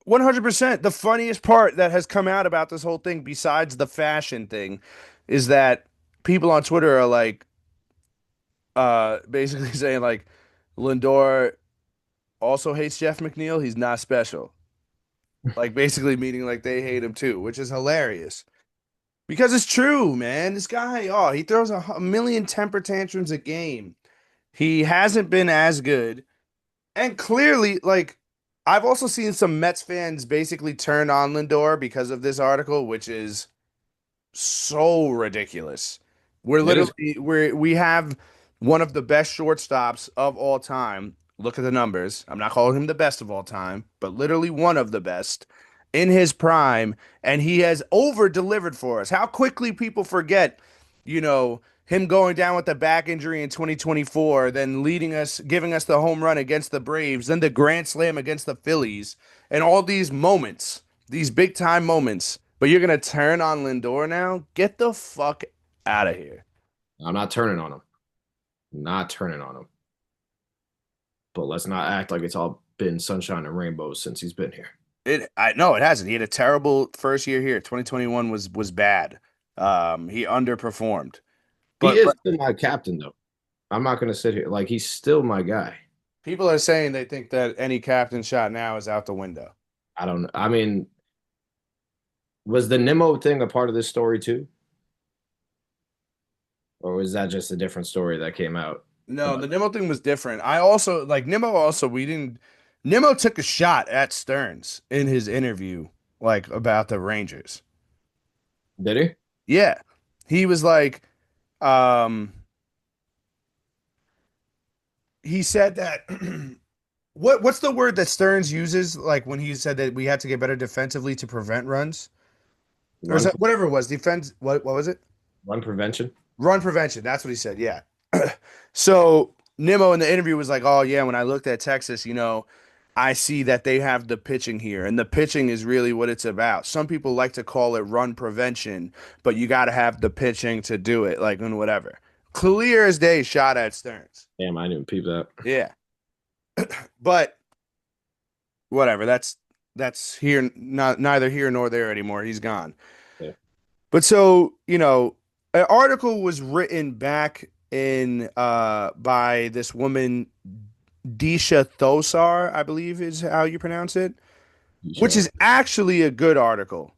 100%. The funniest part that has come out about this whole thing, besides the fashion thing, is that people on Twitter are like, basically saying like, Lindor also hates Jeff McNeil. He's not special. Like basically meaning like they hate him too, which is hilarious. Because it's true, man. This guy, oh, he throws a million temper tantrums a game. He hasn't been as good. And clearly, like, I've also seen some Mets fans basically turn on Lindor because of this article, which is so ridiculous. We're It is. literally we have one of the best shortstops of all time. Look at the numbers. I'm not calling him the best of all time, but literally one of the best in his prime, and he has over delivered for us. How quickly people forget, him going down with the back injury in 2024, then leading us, giving us the home run against the Braves, then the grand slam against the Phillies, and all these moments, these big time moments. But you're gonna turn on Lindor now? Get the fuck out of here. I'm not turning on him. Not turning on him. But let's not act like it's all been sunshine and rainbows since he's been here. I no, it hasn't. He had a terrible first year here. 2021 was bad. He underperformed. He But is still my captain, though. I'm not going to sit here like he's still my guy. people are saying they think that any captain shot now is out the window. I don't know. I mean, was the Nimmo thing a part of this story too? Or was that just a different story that came out No, about? the Nimmo thing was different. I also like Nimmo also we didn't Nimmo took a shot at Stearns in his interview, like about the Rangers. Did he? Yeah. He was like, um, he said that what's the word that Stearns uses like when he said that we had to get better defensively to prevent runs? Or is Run, that whatever it was, defense what was it? run prevention. Run prevention. That's what he said. Yeah. So Nimmo in the interview was like, "Oh yeah, when I looked at Texas, I see that they have the pitching here, and the pitching is really what it's about. Some people like to call it run prevention, but you got to have the pitching to do it, like and whatever." Clear as day, shot at Stearns. Damn, I didn't peep that. Yeah, but whatever. That's here, not neither here nor there anymore. He's gone. Yeah. But so, an article was written back in by this woman, Disha Thosar, I believe is how you pronounce it, You which sure? is actually a good article.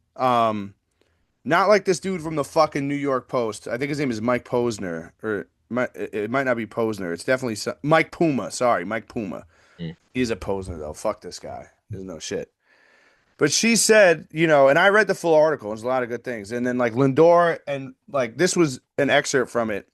Not like this dude from the fucking New York Post. I think his name is Mike Posner, or it might not be Posner. It's definitely Mike Puma. Sorry, Mike Puma. Mm. He's a Posner though. Fuck this guy. There's no shit. But she said, and I read the full article. There's a lot of good things. And then like Lindor and like this was an excerpt from it.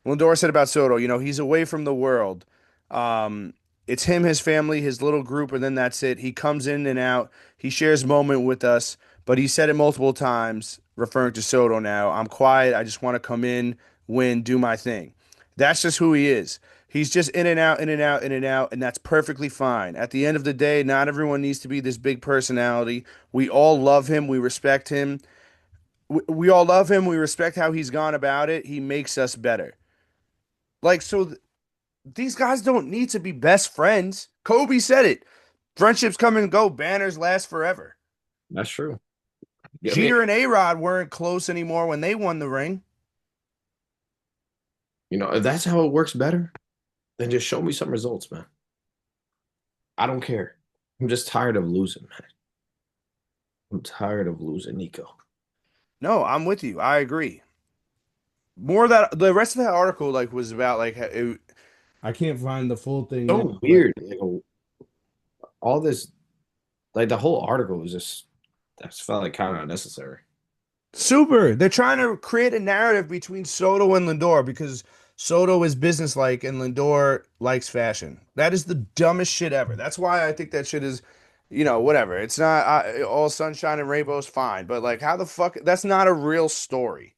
Lindor said about Soto, he's away from the world. Um, it's him, his family, his little group, and then that's it. He comes in and out. He shares moment with us, but he said it multiple times, referring to Soto now. I'm quiet. I just want to come in, win, do my thing. That's just who he is. He's just in and out, in and out, in and out, and that's perfectly fine. At the end of the day, not everyone needs to be this big personality. We all love him. We respect him. We all love him. We respect how he's gone about it. He makes us better. Like, so these guys don't need to be best friends. Kobe said it. Friendships come and go, banners last forever. That's true. I mean, Jeter and A-Rod weren't close anymore when they won the ring. if that's how it works better, then just show me some results, man. I don't care. I'm just tired of losing, man. I'm tired of losing, Nico. No, I'm with you. I agree. More of that, the rest of that article like was about like I can't find the full thing now, So but weird. All this, like the whole article was just, I just felt like kind of unnecessary. super. They're trying to create a narrative between Soto and Lindor because Soto is businesslike and Lindor likes fashion. That is the dumbest shit ever. That's why I think that shit is, whatever. It's not all sunshine and rainbows, fine. But like, how the fuck? That's not a real story.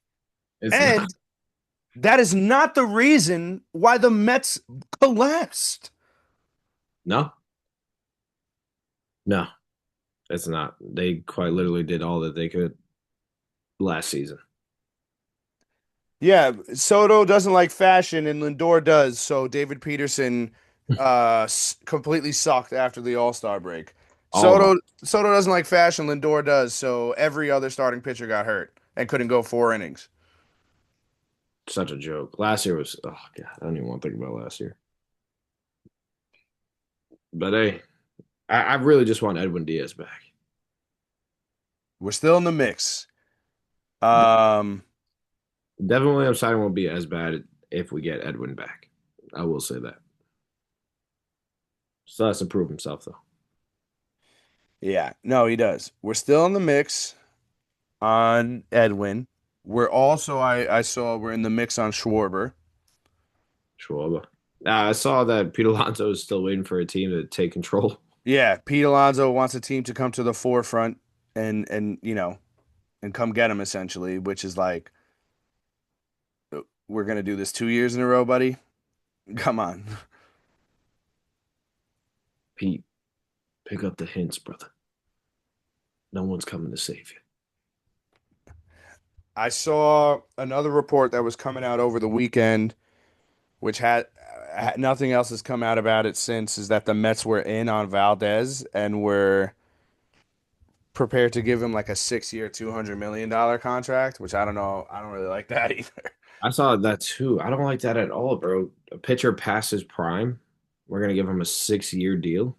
It's not. And that is not the reason why the Mets collapsed. No, no, it's not. They quite literally did all that they could last season. Yeah, Soto doesn't like fashion and Lindor does. So David Peterson completely sucked after the All-Star break. All of them. Soto doesn't like fashion, Lindor does. So every other starting pitcher got hurt and couldn't go 4 innings. Such a joke. Last year was, oh, God, I don't even want to think about last year. But hey, I really just want Edwin Diaz back. We're still in the mix. Um, Devin Williams signing won't be as bad if we get Edwin back. I will say that. Still has to prove himself, though. yeah, no, he does. We're still in the mix on Edwin. We're also I saw we're in the mix on Schwarber. Schwab. I saw that Pete Alonso is still waiting for a team to take control. Yeah, Pete Alonso wants a team to come to the forefront and and come get him essentially, which is like we're gonna do this 2 years in a row, buddy. Come on. Pete, pick up the hints, brother. No one's coming to save you. I saw another report that was coming out over the weekend, which nothing else has come out about it since, is that the Mets were in on Valdez and were prepared to give him like a 6 year, $200 million contract, which I don't know. I don't really like that either. I saw that too. I don't like that at all, bro. A pitcher past his prime, we're gonna give him a 6-year deal.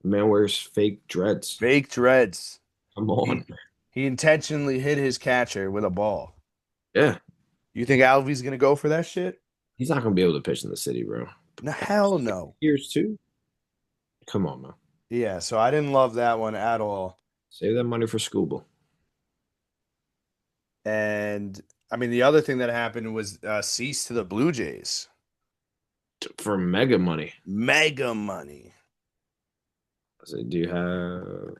Man wears fake dreads. Fake dreads. Come He on. he intentionally hit his catcher with a ball. Yeah, You think Alvy's gonna go for that shit? he's not gonna be able to pitch in the city, bro. No, hell no. 6 years too. Come on, man. Yeah, so I didn't love that one at all. Save that money for Scuba. And I mean, the other thing that happened was cease to the Blue Jays. For mega money. Mega money. I said, do you have?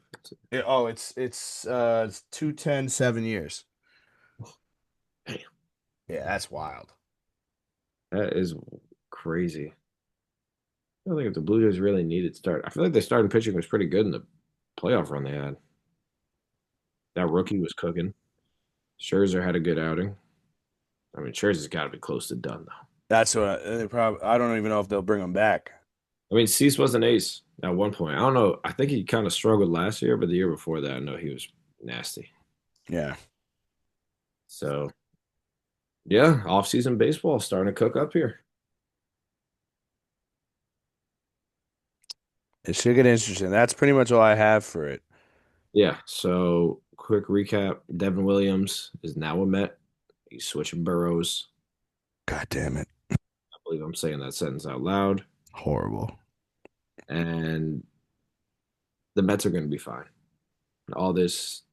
It's 210, 7 years. Damn, Yeah, that's wild. that is crazy. I don't think if the Blue Jays really needed to start. I feel like their starting pitching was pretty good in the playoff run they had. That rookie was cooking. Scherzer had a good outing. I mean, Scherzer's got to be close to done though. That's what they probably. I don't even know if they'll bring him back. I mean, Cease was an ace at one point. I don't know. I think he kind of struggled last year, but the year before that, I know he was nasty. Yeah, So yeah, off-season baseball starting to cook up here. it should get interesting. That's pretty much all I have for it. Yeah. So quick recap: Devin Williams is now a Met. He's switching boroughs. God damn it. I believe I'm saying that sentence out loud. Horrible. And the Mets are going to be fine. All this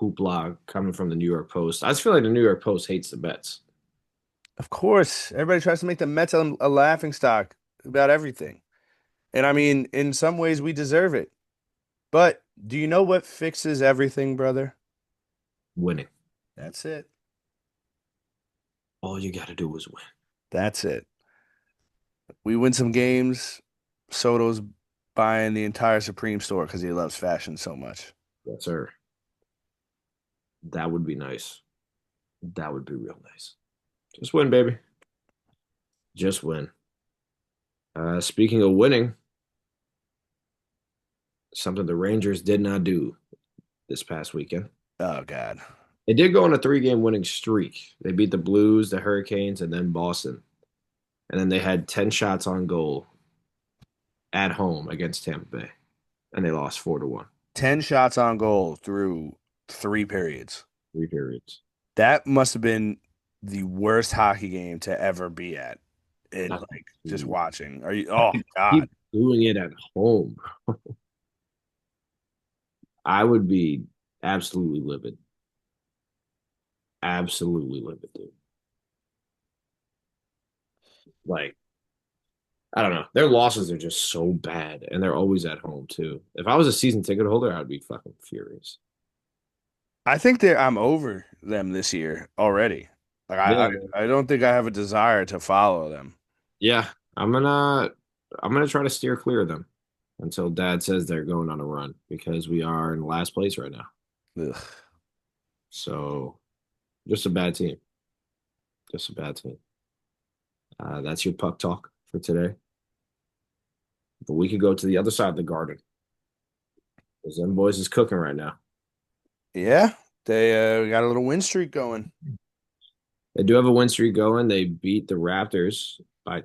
hoopla coming from the New York Post. I just feel like the New York Post hates the Mets. Of course, everybody tries to make the Mets a laughing stock about everything. And I mean, in some ways, we deserve it. But do you know what fixes everything, brother? Winning. That's it. All you got to do is win. That's it. We win some games. Soto's buying the entire Supreme store because he loves fashion so much. Yes, sir. That would be nice. That would be real nice. Just win, baby. Just win. Speaking of winning, something the Rangers did not do this past weekend. Oh God. They did go on a three-game winning streak. They beat the Blues, the Hurricanes, and then Boston. And then they had 10 shots on goal at home against Tampa Bay. And they lost 4-1, 10 shots on goal through 3 periods. 3 periods. That must have been the worst hockey game to ever be at. And I like just think watching. Are you oh God. keep doing it at home. I would be absolutely livid. Absolutely livid, dude. Like, I don't know. Their losses are just so bad, and they're always at home too. If I was a season ticket holder, I'd be fucking furious. I think that I'm over them this year already. Like Yeah, I don't think I have a desire to follow them. yeah. I'm gonna try to steer clear of them until Dad says they're going on a run because we are in last place right now. Ugh. So just a bad team. Just a bad team. That's your puck talk for today. But we could go to the other side of the garden because them boys is cooking right now. Yeah, they got a little win streak going. They do have a win streak going. They beat the Raptors by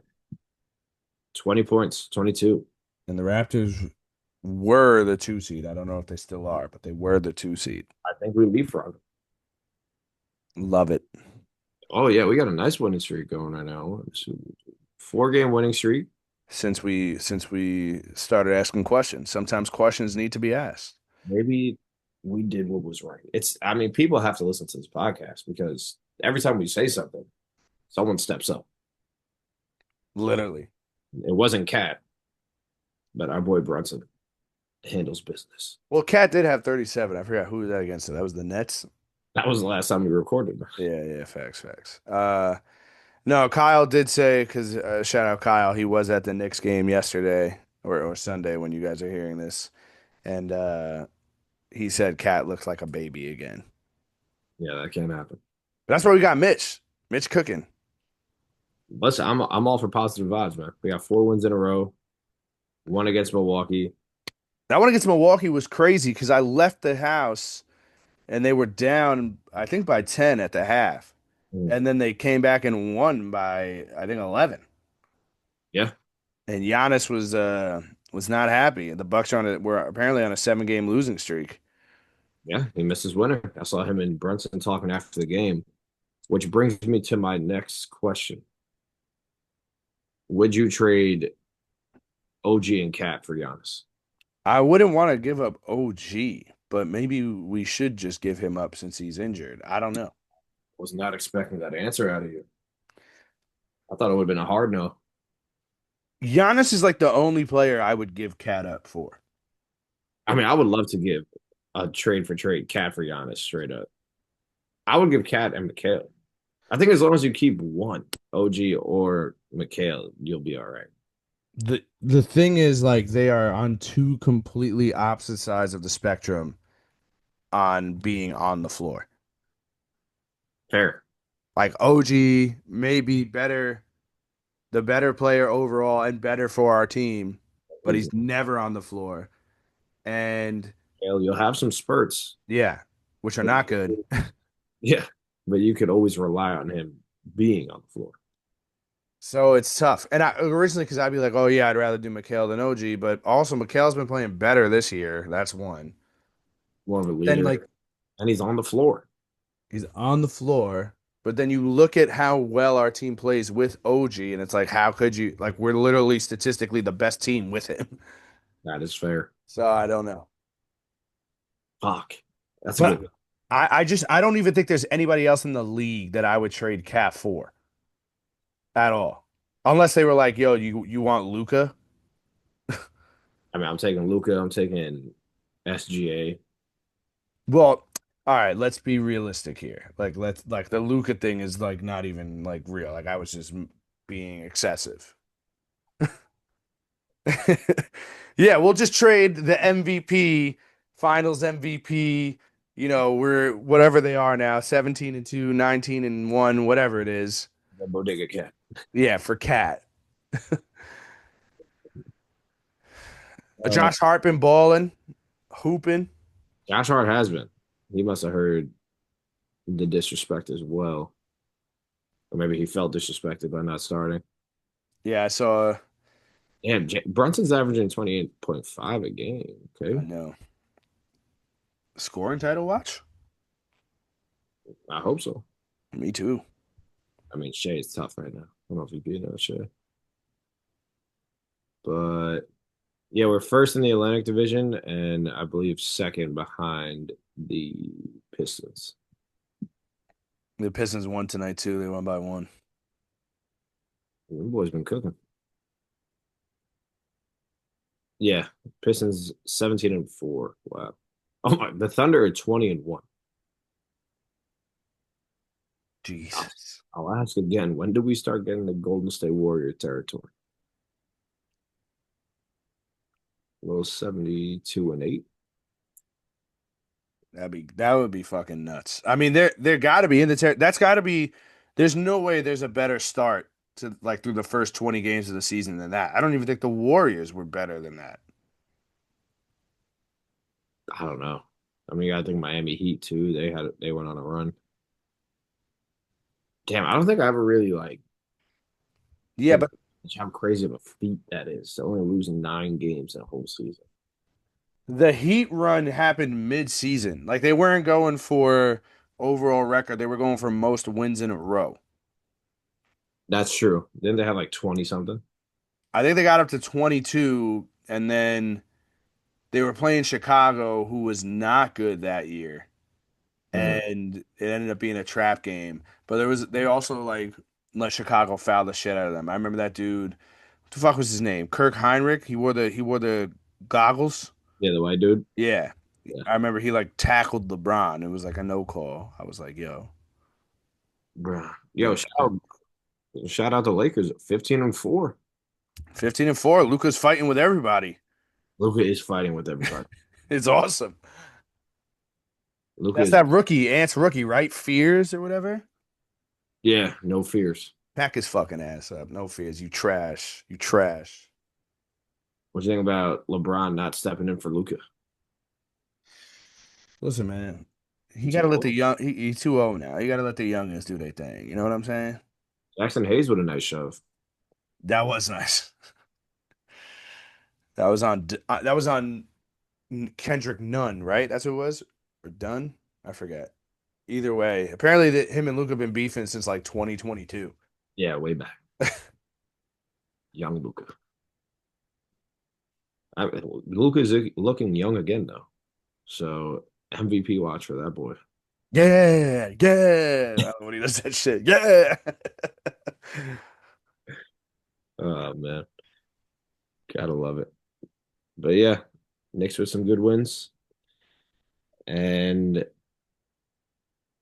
20 points, 22. And the Raptors were the 2 seed. I don't know if they still are, but they were the 2 seed. I think we leapfrog. Love it. Oh yeah, we got a nice winning streak going right now. 4 game winning streak. Since we started asking questions. Sometimes questions need to be asked. Maybe we did what was right. I mean, people have to listen to this podcast because every time we say something, someone steps up. Literally. It wasn't Cat, but our boy Brunson handles business. Well, Cat did have 37. I forgot who was that against. That was the Nets. That was the last time we recorded. Yeah, yeah, facts. No, Kyle did say because shout out Kyle. He was at the Knicks game yesterday or Sunday when you guys are hearing this, and he said Cat looks like a baby again. Yeah, that can't happen. But that's why we got Mitch. Mitch cooking. Listen, I'm all for positive vibes, man. We got 4 wins in a row. One against Milwaukee. That one against Milwaukee was crazy because I left the house and they were down, I think, by 10 at the half. Mm. And then they came back and won by, I think, 11. Yeah, And Giannis was not happy. The Bucks were apparently on a 7 game losing streak. yeah, he missed his winner. I saw him and Brunson talking after the game, which brings me to my next question. Would you trade OG and Cat for Giannis? I wouldn't want to give up OG, but maybe we should just give him up since he's injured. I don't know. Was not expecting that answer out of you. I thought it would have been a hard no. Giannis is like the only player I would give Cat up for. I mean, I would love to give a trade for trade Cat for Giannis straight up. I would give Cat and McHale. I think as long as you keep one, OG or McHale, you'll be all right. The thing is, like, they are on two completely opposite sides of the spectrum on being on the floor. Fair. Like OG may be better, the better player overall and better for our team, but he's never on the floor. And McHale, you'll have some spurts. yeah, which are not good. Yeah, but you could always rely on him being on the floor. So it's tough. And I originally, because I'd be like, oh yeah, I'd rather do McHale than OG, but also McHale's been playing better this year. That's one. More of a Then leader, like and he's on the floor. he's on the floor, but then you look at how well our team plays with OG, and it's like, how could you like we're literally statistically the best team with him. That is fair. So I don't know. Fuck. That's a good But one. I don't even think there's anybody else in the league that I would trade Cat for at all. Unless they were like, yo, you want Luca? I mean, I'm taking Luca. I'm taking SGA. Well, all right, let's be realistic here. Let's like the Luca thing is like not even like real. Like I was just being excessive. Yeah, we'll just trade the MVP, Finals MVP, we're whatever they are now, 17 and 2, 19 and 1, whatever it is. The Bodega Cat. Yeah, for Cat. Uh, Josh Hart been balling, hooping. Josh Hart has been. He must have heard the disrespect as well, or maybe he felt disrespected by not starting. Yeah, I saw. Damn, Brunson's averaging 28.5 a game. I Okay, know. Scoring title watch? I hope so. Me too. I mean, Shea is tough right now. I don't know if he beat Shea, but yeah, we're first in the Atlantic Division, and I believe second behind the Pistons. The Pistons won tonight too. They won by one. The boys been cooking. Yeah, Pistons 17-4. Wow. Oh my, the Thunder are 20-1. I'll, Jesus. I'll ask again. When do we start getting the Golden State Warrior territory? Those 72-8. That would be fucking nuts. I mean, there got to be in the that's got to be. There's no way there's a better start to like through the first 20 games of the season than that. I don't even think the Warriors were better than that. I don't know. I mean, I think Miami Heat too. They went on a run. Damn, I don't think I ever really like Yeah, took but how crazy of a feat that is. To only losing 9 games in a whole season. the Heat run happened mid-season. Like they weren't going for overall record. They were going for most wins in a row. That's true. Didn't they have like 20 something? I think they got up to 22 and then they were playing Chicago, who was not good that year. Hmm. And it ended up being a trap game. But they also like let Chicago foul the shit out of them. I remember that dude. What the fuck was his name? Kirk Heinrich. He wore the goggles. Yeah, the white dude. Yeah. Yeah, I remember he like tackled LeBron. It was like a no call. I was like, yo, bruh. yo, Yo, shout out to Lakers. 15-4. 15 and 4. Luca's fighting with everybody. Luka is fighting with everybody. It's awesome. Luka That's is, that rookie, Ant's rookie, right? Fears or whatever. yeah, no fears. Pack his fucking ass up. No fears. You trash. You trash. What you think about LeBron not stepping in for Luka? Listen, man. He got to Too let the old. he's too old now. You got to let the youngins do their thing. You know what I'm saying? Jackson Hayes with a nice shove. That was nice. That was on Kendrick Nunn, right? That's who it was? Or Dunn? I forget. Either way, apparently him and Luke have been beefing since like 2022. Yeah, way back. Young Luka. Luka is looking young again though. So MVP watch for that boy. Yeah, yeah. I don't know when he does that shit. Yeah. Oh man, gotta love it. But yeah, Knicks with some good wins. And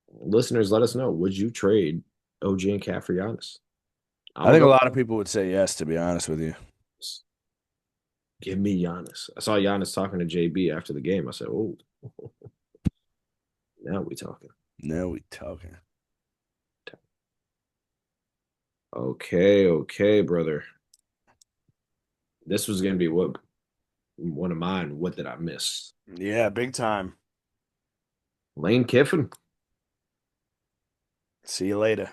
listeners, let us know. Would you trade OG and Cat for Giannis? I'm I gonna think a go. lot of people would say yes, to be honest with you. Give me Giannis. I saw Giannis talking to JB after the game. I said, "Oh, now we talking." No, we talking. Okay, okay, brother. This was gonna be one of mine. What did I miss? Yeah, big time. Lane Kiffin. See you later.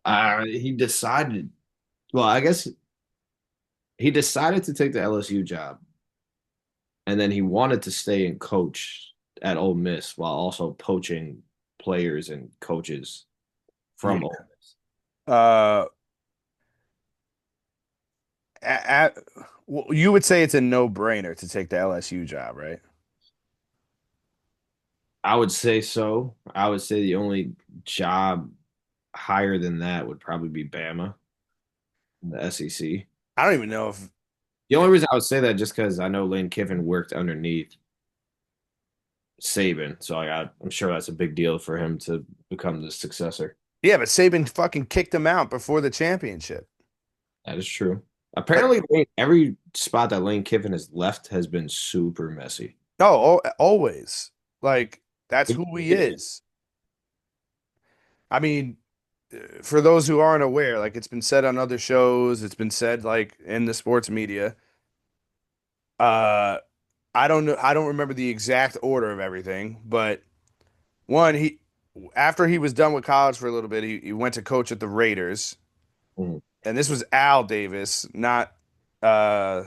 He decided. Well, I guess he decided to take the LSU job, and then he wanted to stay and coach at Ole Miss while also poaching players and coaches Yeah. from Ole Miss. Uh, at, well, you would say it's a no-brainer to take the LSU job, right? I would say so. I would say the only job higher than that would probably be Bama, in the SEC. I don't even know if The only reason I would say that just because I know Lane Kiffin worked underneath Saban, so I'm sure that's a big deal for him to become the successor. yeah, but Saban fucking kicked him out before the championship. That is true. Like, Apparently, every spot that Lane Kiffin has left has been super messy. Always. Like that's who he Yeah. is. I mean, for those who aren't aware, like it's been said on other shows, it's been said like in the sports media. Uh, I don't know, I don't remember the exact order of everything, but one, he after he was done with college for a little bit, he went to coach at the Raiders, Mhm. and this was Al Davis, not uh,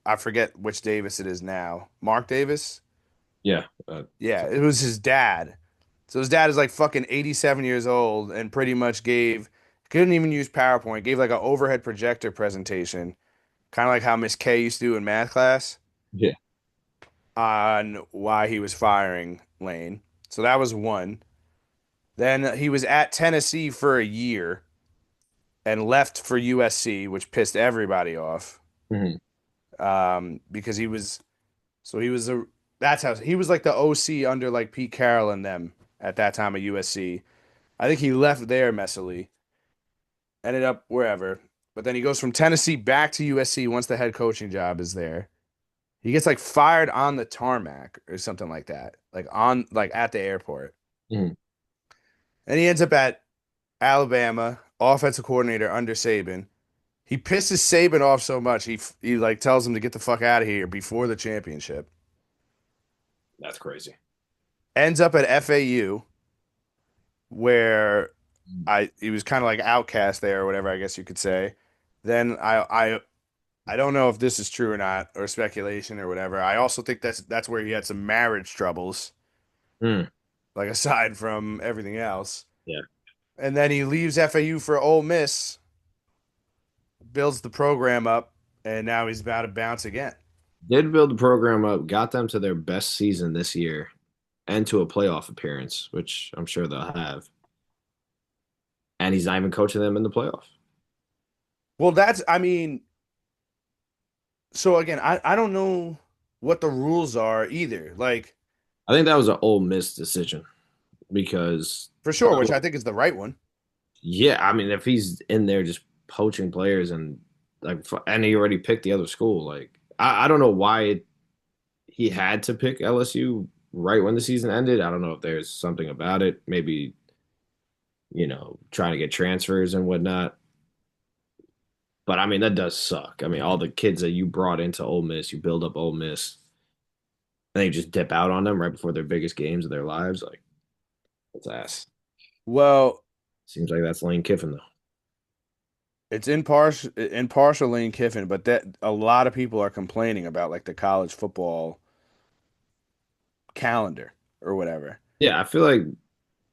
I forget which Davis it is now. Mark Davis? Yeah. Yeah, it was his dad. So his dad is like fucking 87 years old and pretty much couldn't even use PowerPoint, gave like an overhead projector presentation, kind of like how Miss K used to do in math class yeah. on why he was firing Lane. So that was one. Then he was at Tennessee for a year and left for USC, which pissed everybody off. Mhm. Because he was a that's how he was like the OC under like Pete Carroll and them at that time at USC. I think he left there messily, ended up wherever. But then he goes from Tennessee back to USC once the head coaching job is there. He gets like fired on the tarmac or something like that, like at the airport. Mhm. And he ends up at Alabama, offensive coordinator under Saban. He pisses Saban off so much he like tells him to get the fuck out of here before the championship. That's crazy. Ends up at FAU where Mhm. I he was kind of like outcast there or whatever I guess you could say. Then I don't know if this is true or not or speculation or whatever. I also think that's where he had some marriage troubles, Mm. like aside from everything else. Yeah. And then he leaves FAU for Ole Miss, builds the program up, and now he's about to bounce again. Did build the program up, got them to their best season this year and to a playoff appearance, which I'm sure they'll have. And he's not even coaching them in the playoff. Well, I mean, so again, I don't know what the rules are either. Like, I think that was an Ole Miss decision because, for sure, which I think is the right one. yeah, I mean, if he's in there just poaching players and and he already picked the other school, like, I don't know why he had to pick LSU right when the season ended. I don't know if there's something about it, maybe, trying to get transfers and whatnot. But I mean, that does suck. I mean, all the kids that you brought into Ole Miss, you build up Ole Miss, and they just dip out on them right before their biggest games of their lives. Like, that's ass. Well, Seems like that's Lane Kiffin, though. it's in partial Lane Kiffin, but that a lot of people are complaining about like the college football calendar or whatever. Yeah, I feel like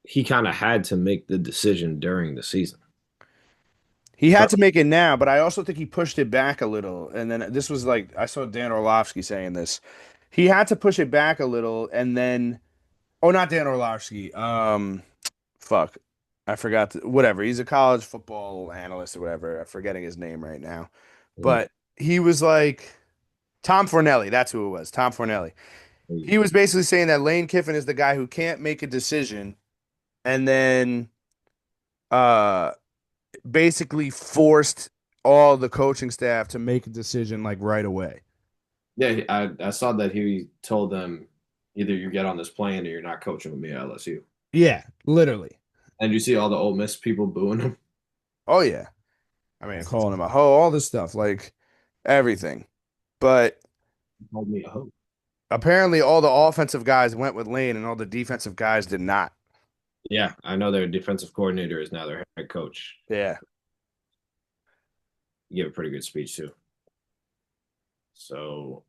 he kind of had to make the decision during the season. He So, had to make it now, but I also think he pushed it back a little. And then this was like I saw Dan Orlovsky saying this. He had to push it back a little, and then oh, not Dan Orlovsky. Fuck, I forgot. Whatever. He's a college football analyst or whatever. I'm forgetting his name right now, mhm. but he was like Tom Fornelli. That's who it was. Tom Fornelli. He was basically saying that Lane Kiffin is the guy who can't make a decision, and then uh basically forced all the coaching staff to make a decision like right away. Yeah, I saw that he told them either you get on this plane or you're not coaching with me at LSU. Yeah, literally. And you see all the Ole Miss people booing him. Oh yeah. I mean, calling him a hoe, all this stuff, like everything. But He called me a hoe. apparently all the offensive guys went with Lane and all the defensive guys did not. Yeah, I know their defensive coordinator is now their head coach. Yeah. He gave a pretty good speech too. So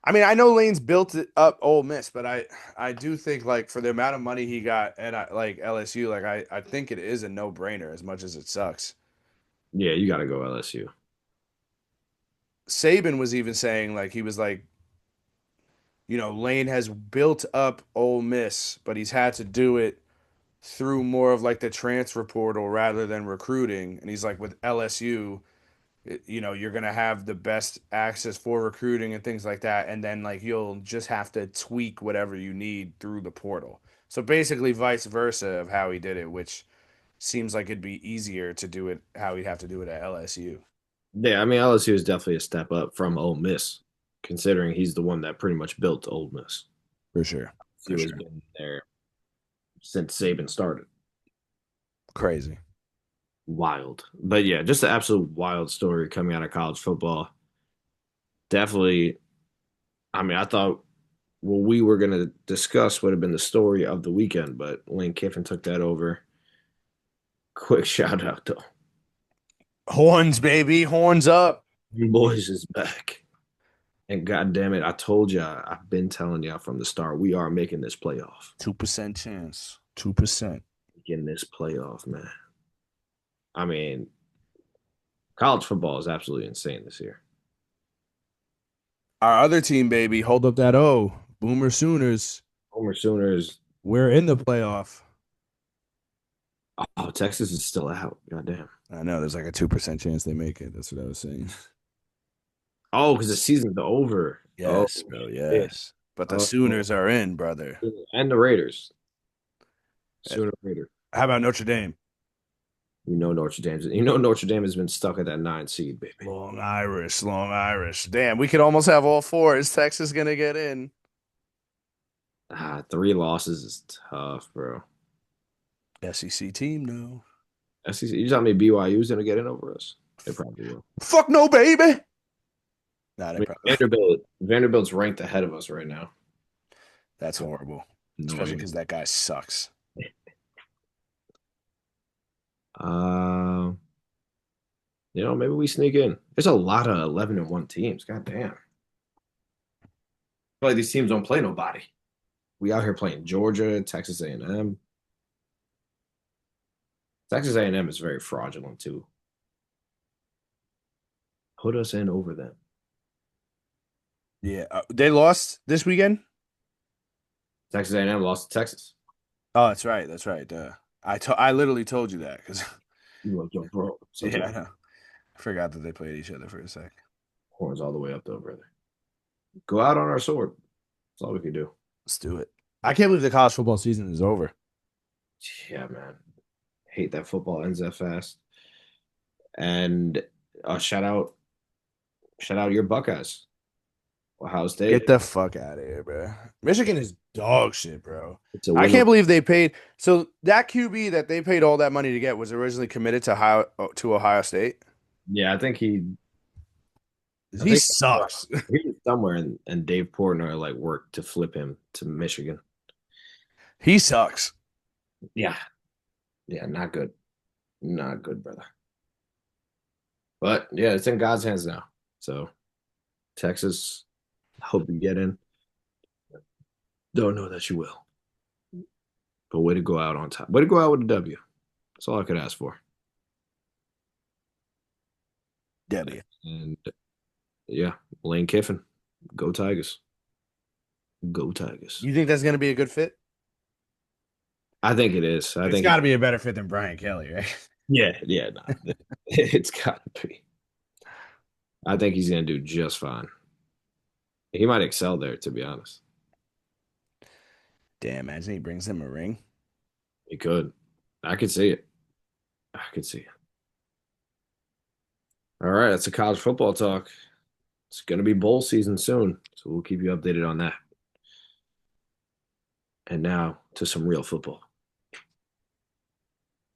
I mean, I know Lane's built it up Ole Miss, but I do think like for the amount of money he got at like LSU, like I think it is a no-brainer as much as it sucks. yeah, you got to go LSU. Saban was even saying like he was like, Lane has built up Ole Miss, but he's had to do it through more of like the transfer portal rather than recruiting. And he's like with LSU, you're gonna have the best access for recruiting and things like that, and then like you'll just have to tweak whatever you need through the portal. So basically, vice versa of how he did it, which seems like it'd be easier to do it how he'd have to do it at LSU. Yeah, I mean LSU is definitely a step up from Ole Miss considering he's the one that pretty much built Ole Miss. For sure. He For has sure. been there since Saban started. Crazy. Wild. But yeah, just an absolute wild story coming out of college football. Definitely, I mean, I thought what we were going to discuss would have been the story of the weekend, but Lane Kiffin took that over. Quick shout out though. Horns, baby. Horns up. Boys is back. And god damn it, I told y'all, I've been telling y'all from the start, we are making this playoff. 2% chance. 2%. Getting this playoff, man. I mean, college football is absolutely insane this year. Our other team, baby. Hold up that O. Boomer Sooners. Homer Sooners. We're in the playoff. Oh, Texas is still out. God damn. I know there's like a 2% chance they make it. That's what I was saying. Oh, because the season's over. Oh, Yes, bro. shit. Yes. But the Oh, Sooners are in, brother. and the Raiders. Sooner Raiders. How about Notre Dame? Notre Dame has been stuck at that 9 seed, baby. Long Irish, Long Irish. Damn, we could almost have all four. Is Texas gonna get in? 3 losses is tough, bro. SEC team, no. SEC, you telling me BYU's gonna get in over us? They probably will. Fuck no, baby. Nah, I they mean, probably. Vanderbilt's ranked ahead of us right now. That's horrible, especially Annoying. because that guy sucks. Uh, maybe we sneak in. There's a lot of 11-1 teams. God damn. I feel like these teams don't play nobody. We out here playing Georgia, Texas A&M. Texas A&M is very fraudulent too. Put us in over them. Yeah, they lost this weekend. Texas A&M lost to Texas. Oh, that's right. That's right. I literally told you that because You like, yo, bro. So yeah, I know. I forgot that they played each other for a sec. horns all the way up though, brother. Go out on our sword. That's all we can do. Let's do it. I can't believe the college football season is over. Yeah, man. Hate that football ends that fast. And shout out your Buckeyes. Ohio Get State. the fuck out of here, bro. Michigan is dog shit, bro. It's a I win. can't believe they paid. So that QB that they paid all that money to get was originally committed to Ohio State. Yeah, I He think sucks. he was somewhere and Dave Portnoy like worked to flip him to Michigan. He sucks. Yeah. Yeah, not good. Not good, brother. But yeah, it's in God's hands now. So Texas, hope you get in. Don't know that you will. But way to go out on top. Way to go out with a W. That's all I could ask for. W. And yeah, Lane Kiffin. Go Tigers. Go Tigers. You think that's gonna be a good fit? I think it is. I It's think got to be a better fit than Brian Kelly, right? yeah, nah. It's gotta be. I think he's gonna do just fine. He might excel there, to be honest. Damn, imagine he brings them a ring. He could. I could see it. I could see it. All right, that's a college football talk. It's gonna be bowl season soon, so we'll keep you updated on that. And now to some real football.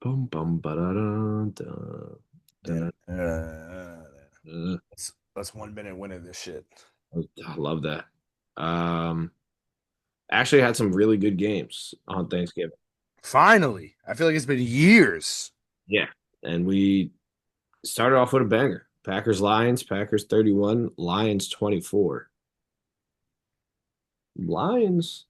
Boom, bum, ba-da-dun, dun, Damn. dun, dun. Let's 1 minute winner this shit. I love that. Um, actually had some really good games on Thanksgiving. Finally, I feel like it's been years. Yeah, and we started off with a banger. Packers Lions, Packers 31, Lions 24. Lions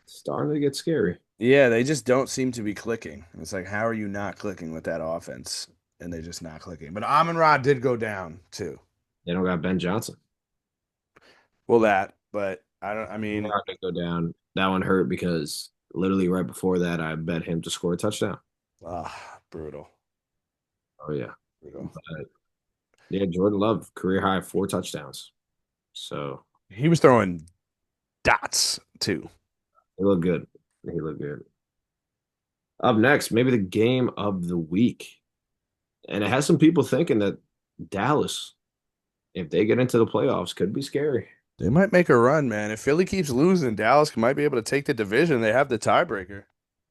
starting to get scary. Yeah, they just don't seem to be clicking. It's like, how are you not clicking with that offense? And they're just not clicking. But Amon Ra did go down too. They don't got Ben Johnson. Well, but I don't. I mean, Hard to go down. That one hurt because literally right before that, I bet him to score a touchdown. brutal, Oh yeah, brutal. but yeah. Jordan Love career high 4 touchdowns. So He was throwing dots too. he looked good. He looked good. Up next, maybe the game of the week, and it has some people thinking that Dallas if they get into the playoffs, could be scary. They might make a run, man. If Philly keeps losing, Dallas might be able to take the division. They have the tiebreaker.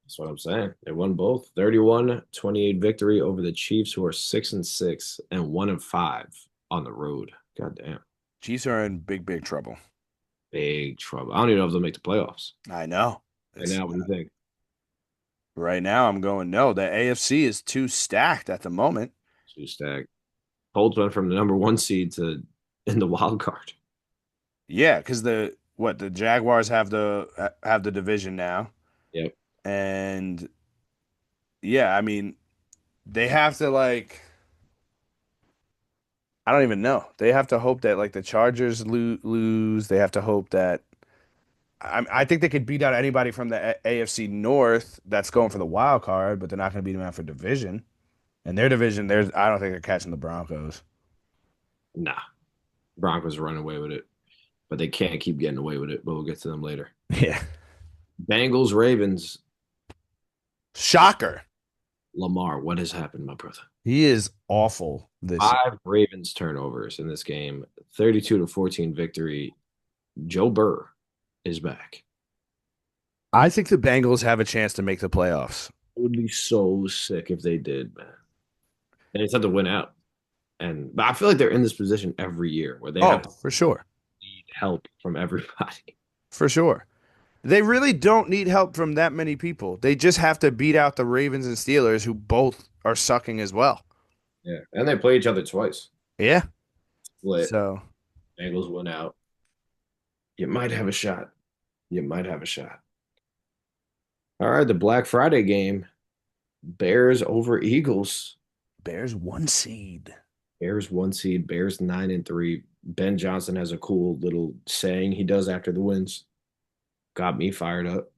That's what I'm saying. They won both. 31-28 victory over the Chiefs, who are 6-6 and 1-5 on the road. God damn. Chiefs are in big, big trouble. Big trouble. I don't even know if they'll make the playoffs. I know. Right It's now, what do you think? right now I'm going no. The AFC is too stacked at the moment. Two stack. Colts went from the number one seed to in the wild card. Yeah, because the Jaguars have the division now. Yep. And yeah, I mean, they have to like I don't even know. They have to hope that like the Chargers lose. They have to hope that I think they could beat out anybody from the AFC North that's going for the wild card, but they're not going to beat them out for division. And their division, there's I don't think they're catching the Broncos. Nah. Broncos run away with it, but they can't keep getting away with it. But we'll get to them later. Yeah. Bengals, Ravens, Shocker. Lamar. What has happened, my brother? He is awful this year. Five Ravens turnovers in this game. 32-14 victory. Joe Burr is back. I think the Bengals have a chance to make the playoffs. It would be so sick if they did, man. They just have to win out. But I feel like they're in this position every year where they Oh, have to for sure. need help from everybody. For sure. They really don't need help from that many people. They just have to beat out the Ravens and Steelers, who both are sucking as well. Yeah. And they play each other twice. Yeah. Split. So Bengals win out. You might have a shot. You might have a shot. All right, the Black Friday game. Bears over Eagles. Bears 1 seed. Bears one seed, Bears 9-3. Ben Johnson has a cool little saying he does after the wins. Got me fired up.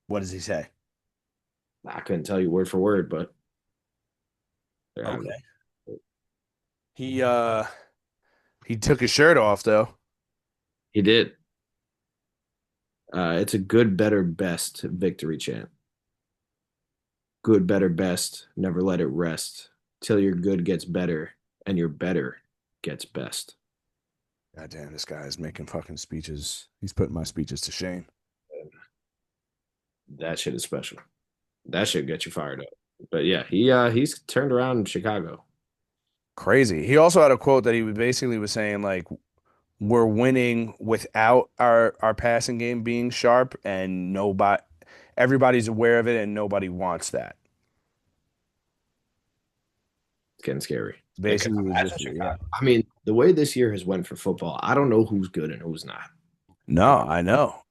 What does he say? I couldn't tell you word for word, but um, Okay. He uh he took his shirt off though. he did. It's a good, better, best victory chant. Good, better, best. Never let it rest till your good gets better and your better gets best. God damn, this guy is making fucking speeches. He's putting my speeches to shame. That shit is special. That should get you fired up. But yeah, he's turned around in Chicago. Crazy. He also had a quote that he basically was saying like we're winning without our passing game being sharp and nobody everybody's aware of it and nobody wants that. It's getting scary. Basically, it was Imagine just yeah. Chicago. I mean, the way this year has went for football, I don't know who's good and who's not. No, I know.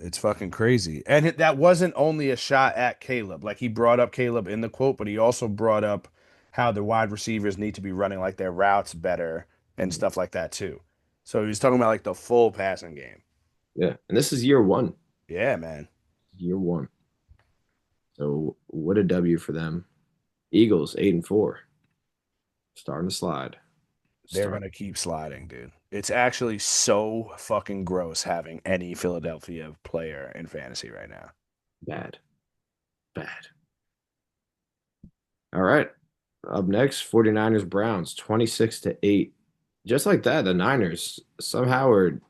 It's fucking crazy. And that wasn't only a shot at Caleb. Like he brought up Caleb in the quote, but he also brought up how the wide receivers need to be running like their routes better and stuff like that too. So he was talking about like the full passing game. Yeah, and this is year one. Yeah, man. Year one. So what a W for them. Eagles 8-4. Starting to slide. They're Start gonna keep sliding, dude. It's actually so fucking gross having any Philadelphia player in fantasy right now. bad. Bad. All right. Up next, 49ers Browns 26-8. Just like that, the Niners somehow are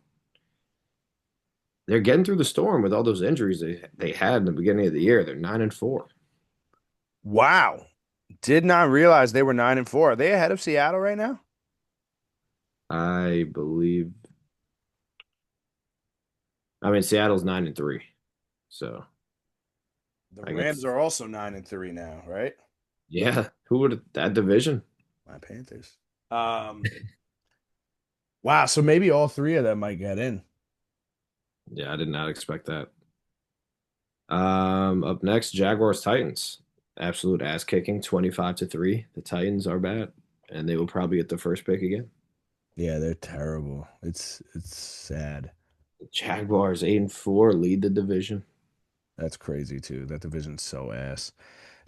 they're getting through the storm with all those injuries they had in the beginning of the year. They're 9-4. Wow. Did not realize they were 9-4. Are they ahead of Seattle right now? I believe I mean Seattle's 9-3. So The I Rams guess are also 9-3 now, right? yeah, who would that division? My Panthers. Wow, so maybe all three of them might get in. Yeah, I did not expect that. Up next, Jaguars Titans. Absolute ass kicking, 25-3. The Titans are bad, and they will probably get the first pick again. Yeah, they're terrible. It's sad. The Jaguars 8-4 lead the division. That's crazy too. That division's so ass.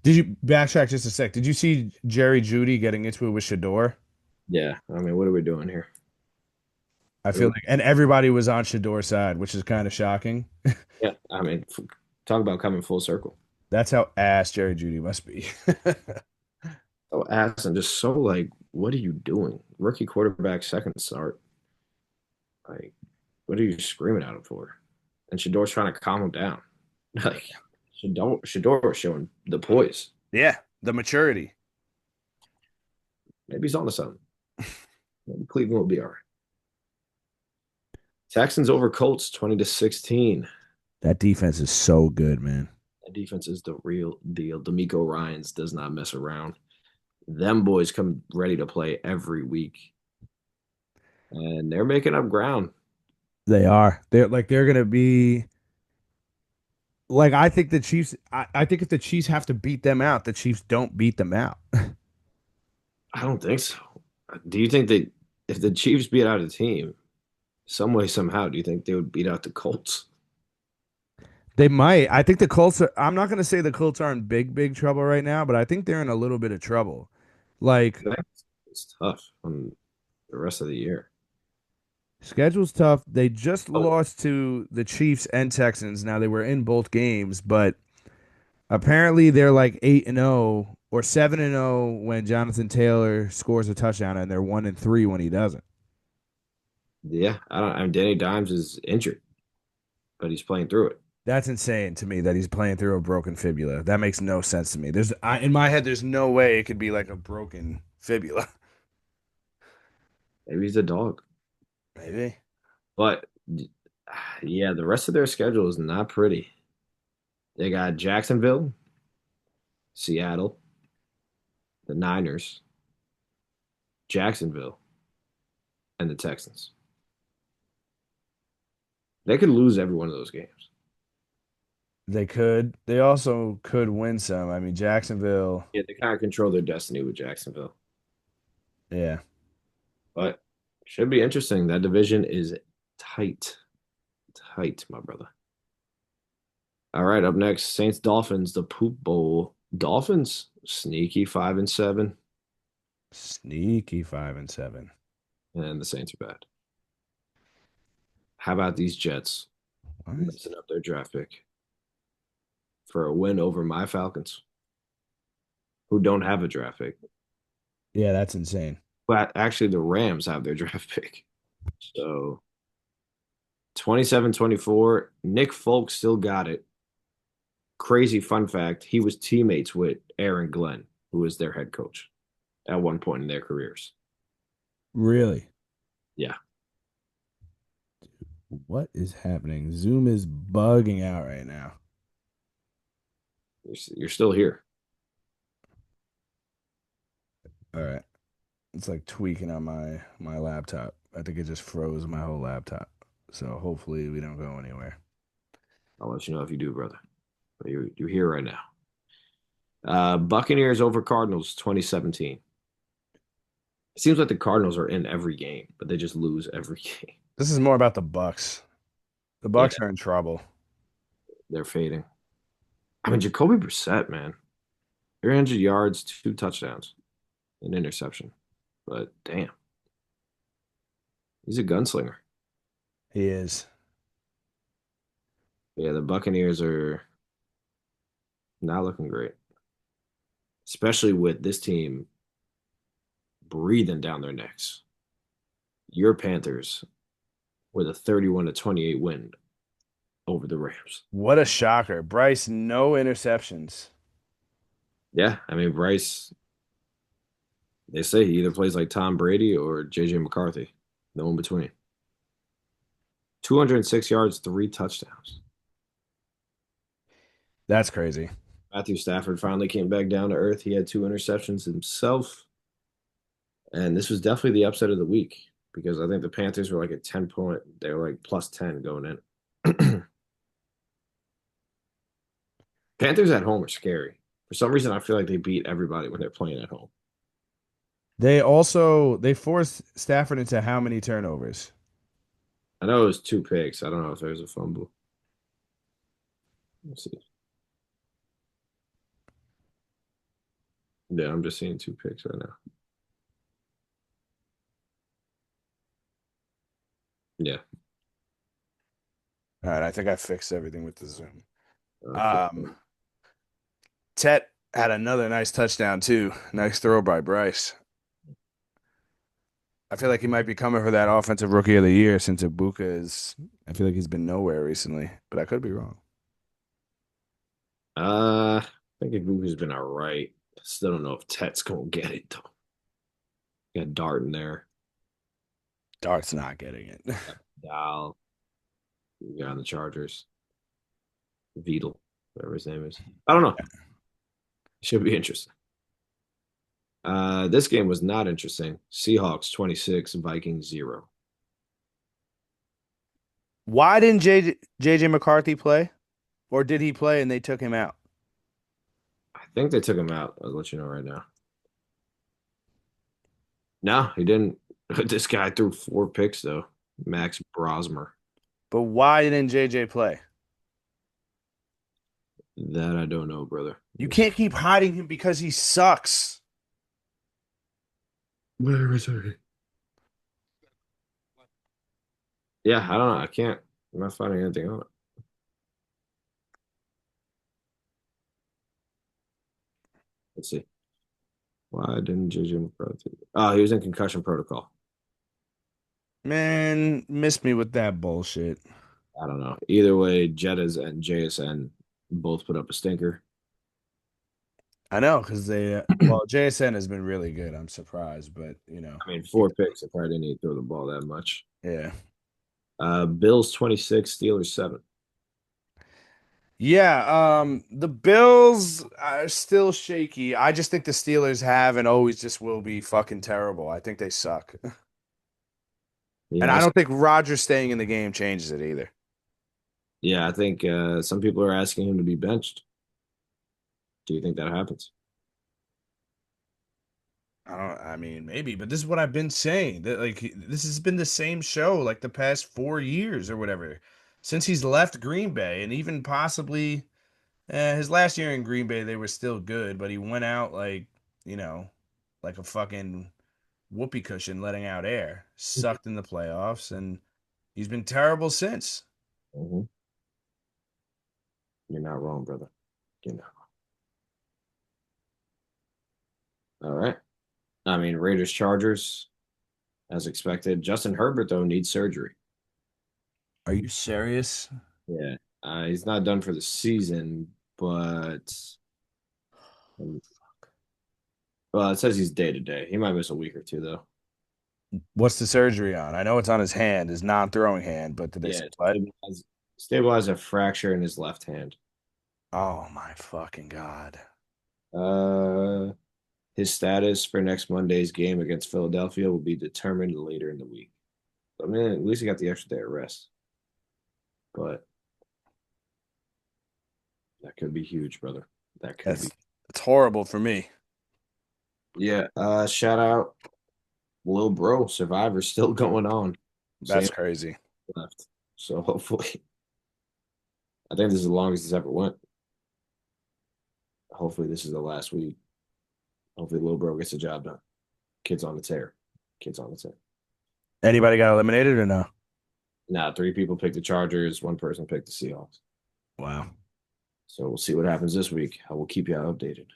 Did you backtrack just a sec? Did you see Jerry Judy getting into it with Shador? Yeah, I mean, what are we doing here? I feel like, and everybody was on Shador's side, which is kind of shocking. Yeah, I mean, talk about coming full circle. That's how ass Jerry Judy must be. So ass and just so like what are you doing? Rookie quarterback, second start. Like, what are you screaming at him for? And Shador's trying to calm him down. Like, Shador is showing the poise. Yeah, the maturity. Maybe he's on to something. Maybe Cleveland will be all right. Texans over Colts 20-16. That defense is so good, man. That defense is the real deal. D'Amico Ryans does not mess around. Them boys come ready to play every week, and they're making up ground. They are. They're gonna be like I think the Chiefs I think if the Chiefs have to beat them out, the Chiefs don't beat them out. I don't think so. Do you think that if the Chiefs beat out a team, some way, somehow, do you think they would beat out the Colts? They might. I think the Colts are I'm not gonna say the Colts are in big trouble right now, but I think they're in a little bit of trouble. Like It's tough on the rest of the year. schedule's tough. They just Oh, lost to the Chiefs and Texans. Now they were in both games, but apparently they're like 8-0 or 7-0 when Jonathan Taylor scores a touchdown, and they're 1-3 when he doesn't. yeah. I don't. I mean, Danny Dimes is injured, but he's playing through it. That's insane to me that he's playing through a broken fibula. That makes no sense to me. In my head, there's no way it could be like a broken fibula. Maybe he's a dog. Maybe. But yeah, the rest of their schedule is not pretty. They got Jacksonville, Seattle, the Niners, Jacksonville, and the Texans. They could lose every one of those games. They could. They also could win some. I mean, Jacksonville. Yeah, they kind of control their destiny with Jacksonville. Yeah. But should be interesting. That division is tight. Tight, my brother. All right, up next, Saints Dolphins, the poop bowl. Dolphins, sneaky 5-7, Sneaky 5-7. and the Saints are bad. How about these Jets What? messing up their draft pick for a win over my Falcons, who don't have a draft pick? Yeah, that's insane. But actually, the Rams have their draft pick. So 27-24, Nick Folk still got it. Crazy fun fact, he was teammates with Aaron Glenn, who was their head coach at one point in their careers. Really? Yeah, What is happening? Zoom is bugging out right now. you're still here. All right. It's like tweaking on my laptop. I think it just froze my whole laptop. So hopefully we don't go anywhere. I'll let you know if you do, brother. But you're here right now. Buccaneers over Cardinals 2017. It seems like the Cardinals are in every game, but they just lose every game. This is more about the Bucks. The Yeah, Bucks are in trouble. they're fading. I mean, Jacoby Brissett, man, 300 yards, two touchdowns, an interception. But damn, he's a gunslinger. He is. Yeah, the Buccaneers are not looking great, especially with this team breathing down their necks. Your Panthers with a 31-28 win over the Rams. What a shocker. Bryce, no interceptions. Yeah, I mean, Bryce, they say he either plays like Tom Brady or JJ McCarthy, no in between. 206 yards, three touchdowns. That's crazy. Matthew Stafford finally came back down to earth. He had two interceptions himself. And this was definitely the upset of the week because I think the Panthers were like a 10 point, they were like plus 10 going in. Panthers at home are scary. For some reason, I feel like they beat everybody when they're playing at home. They forced Stafford into how many turnovers? I know it was two picks. I don't know if there was a fumble. Let's see. Yeah, I'm just seeing two picks right now. Yeah. All right, I think I fixed everything with the Zoom. Okay. Um, Tet had another nice touchdown too. Nice throw by Bryce. I feel like he might be coming for that offensive rookie of the year since Ibuka is. I feel like he's been nowhere recently, but I could be wrong. I think Ibuka's been all right. Still don't know if Tet's gonna get it though. Got Dart in there. Dart's not getting it. Got Dal. You got on the Chargers. Beetle, whatever his name is. I don't know. Should be interesting. This game was not interesting. Seahawks 26, Vikings 0. Why didn't JJ McCarthy play? Or did he play and they took him out? I think they took him out. I'll let you know right now. No, he didn't. This guy threw 4 picks though. Max Brosmer. But why didn't JJ play? That I don't know, brother. You can't keep hiding him because he sucks. Where is he? Yeah, I don't know. I can't. I'm not finding anything on it. Let's see. Why didn't JJ McCarthy? Oh, he was in concussion protocol. Man, miss me with that bullshit. I don't know. Either way, Jettas and JSN both put up a stinker. I know because well, JSN has been really good. I'm surprised, but I mean, 4 picks. I probably didn't need to throw the ball that much. yeah. Bills 26, Steelers 7. Yeah, the Bills are still shaky. I just think the Steelers have and always just will be fucking terrible. I think they suck. And Yeah, I don't think Rodgers staying in the game changes it either. yeah. I think some people are asking him to be benched. Do you think that happens? I mean, maybe, but this is what I've been saying. That like this has been the same show like the past 4 years or whatever. Since he's left Green Bay and even possibly his last year in Green Bay, they were still good, but he went out you know, like a fucking whoopee cushion letting out air. Sucked in the playoffs, and he's been terrible since. Mhm. You're not wrong, brother. You're not wrong. All right. I mean, Raiders Chargers, as expected. Justin Herbert though needs surgery. Are you serious? Yeah, he's not done for the season, but well, it says he's day to day. He might miss a week or two though. What's the surgery on? I know it's on his hand, his non-throwing hand, but did they say Yeah, what? stabilize a fracture in his left hand. Oh my fucking God. Uh, his status for next Monday's game against Philadelphia will be determined later in the week. I mean, at least he got the extra day of rest, but that could be huge, brother. That could be. It's horrible for me. Yeah. Shout out Lil Bro, Survivor still going on. That's Same crazy. left. So hopefully, I think this is the longest it's ever went. Hopefully, this is the last week. Hopefully, Lil Bro gets the job done. Kids on the tear. Kids on the tear. Anybody got eliminated or no? Now, 3 people picked the Chargers. One person picked the Seahawks. Wow. So we'll see what happens this week. I will keep you updated.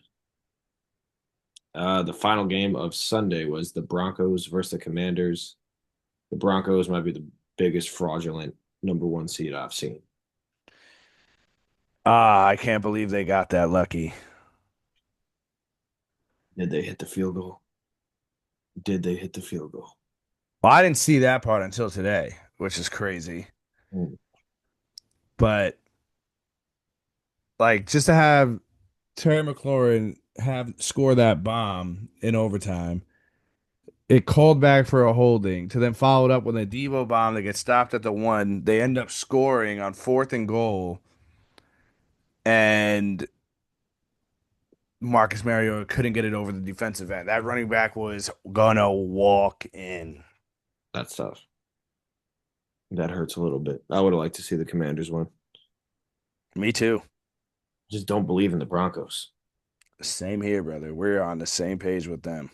The final game of Sunday was the Broncos versus the Commanders. The Broncos might be the biggest fraudulent #1 seed I've seen. Ah, I can't believe they got that lucky. Did they hit the field goal? Did they hit the field goal? Well, I didn't see that part until today, which is crazy. Mm. But like just to have Terry McLaurin have score that bomb in overtime, it called back for a holding to then followed up with a Devo bomb that gets stopped at the one. They end up scoring on 4th and goal, and Marcus Mariota couldn't get it over the defensive end. That running back was gonna walk in. That's tough. That hurts a little bit. I would have liked to see the Commanders win. Me too. Just don't believe in the Broncos. Same here, brother. We're on the same page with them.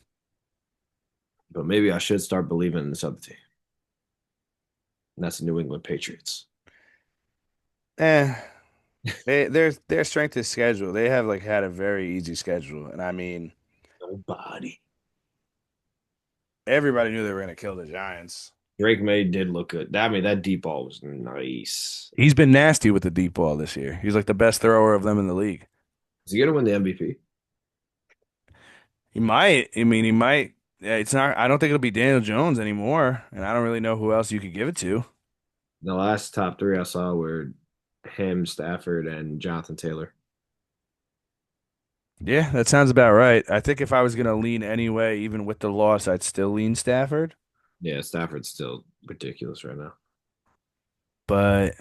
But maybe I should start believing in this other team. And that's the New England Patriots. Eh, their strength is schedule. They have had a very easy schedule, and I mean, Nobody. Everybody knew they were gonna kill the Giants. Drake May did look good. I mean, that deep ball was nice. He's been nasty with the deep ball this year. He's like the best thrower of them in the league. Is he gonna win the MVP? He might. I mean, he might. Yeah, it's not. I don't think it'll be Daniel Jones anymore, and I don't really know who else you could give it to. The last top three I saw were him, Stafford, and Jonathan Taylor. Yeah, that sounds about right. I think if I was gonna lean anyway, even with the loss, I'd still lean Stafford. Yeah, Stafford's still ridiculous right now. But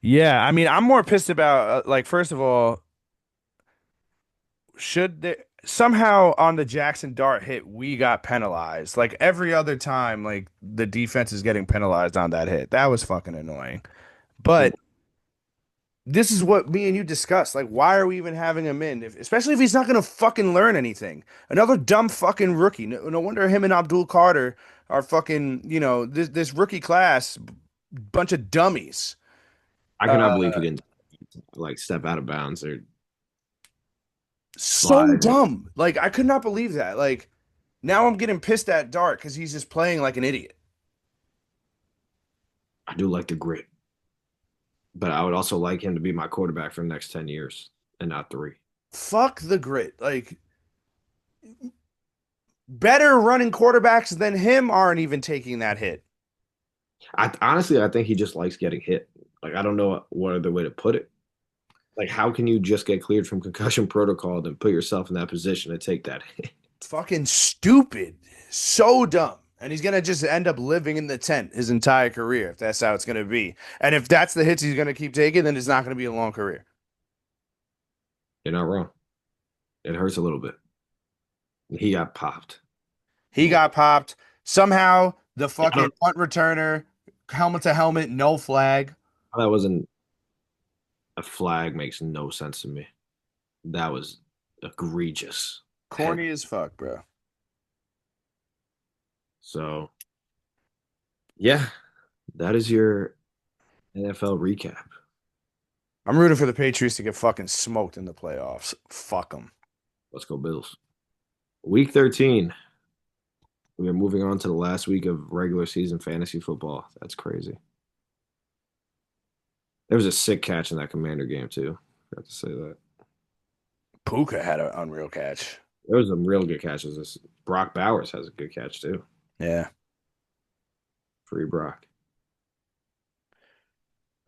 yeah, I mean, I'm more pissed about like first of all, should there somehow on the Jackson Dart hit, we got penalized. Like every other time, like the defense is getting penalized on that hit. That was fucking annoying. But this is what me and you discussed. Like, why are we even having him in? Especially if he's not gonna fucking learn anything. Another dumb fucking rookie. No wonder him and Abdul Carter are fucking, this rookie class, bunch of dummies. I Uh, cannot believe he didn't like step out of bounds or so slide. dumb. Like, I could not believe that. Like, now I'm getting pissed at Dart because he's just playing like an idiot. I do like the grit, but I would also like him to be my quarterback for the next 10 years and not three. Fuck the grit. Like, better running quarterbacks than him aren't even taking that hit. I think he just likes getting hit. Like I don't know what other way to put it. Like how can you just get cleared from concussion protocol and put yourself in that position to take that hit? Fucking stupid. So dumb. And he's going to just end up living in the tent his entire career if that's how it's going to be. And if that's the hits he's going to keep taking, then it's not going to be a long career. You're not wrong. It hurts a little bit. He got popped. He got popped. Somehow, the I fucking don't, punt returner, helmet to helmet, no flag. that wasn't a flag. Makes no sense to me. That was egregious. Heavy. Corny as fuck, bro. So yeah, that is your NFL recap. I'm rooting for the Patriots to get fucking smoked in the playoffs. Fuck them. Let's go Bills. Week 13. We are moving on to the last week of regular season fantasy football. That's crazy. There was a sick catch in that Commander game too. I have to say that. Puka had an unreal catch. There was some real good catches. This Brock Bowers has a good catch too. Yeah. Free Brock.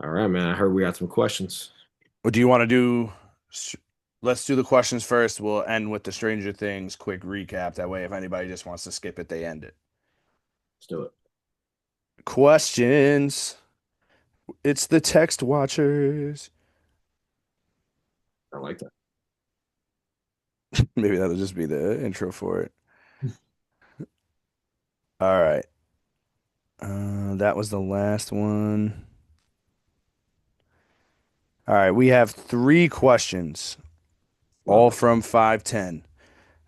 All right, man. I heard we got some questions. What do you want to do? Let's do the questions first. We'll end with the Stranger Things quick recap. That way, if anybody just wants to skip it, they end it. Let's do it. Questions. It's the text watchers. I like that. Maybe that'll just be the intro for it. All right. That was the last one. All right. We have three questions, Love all it. from 510.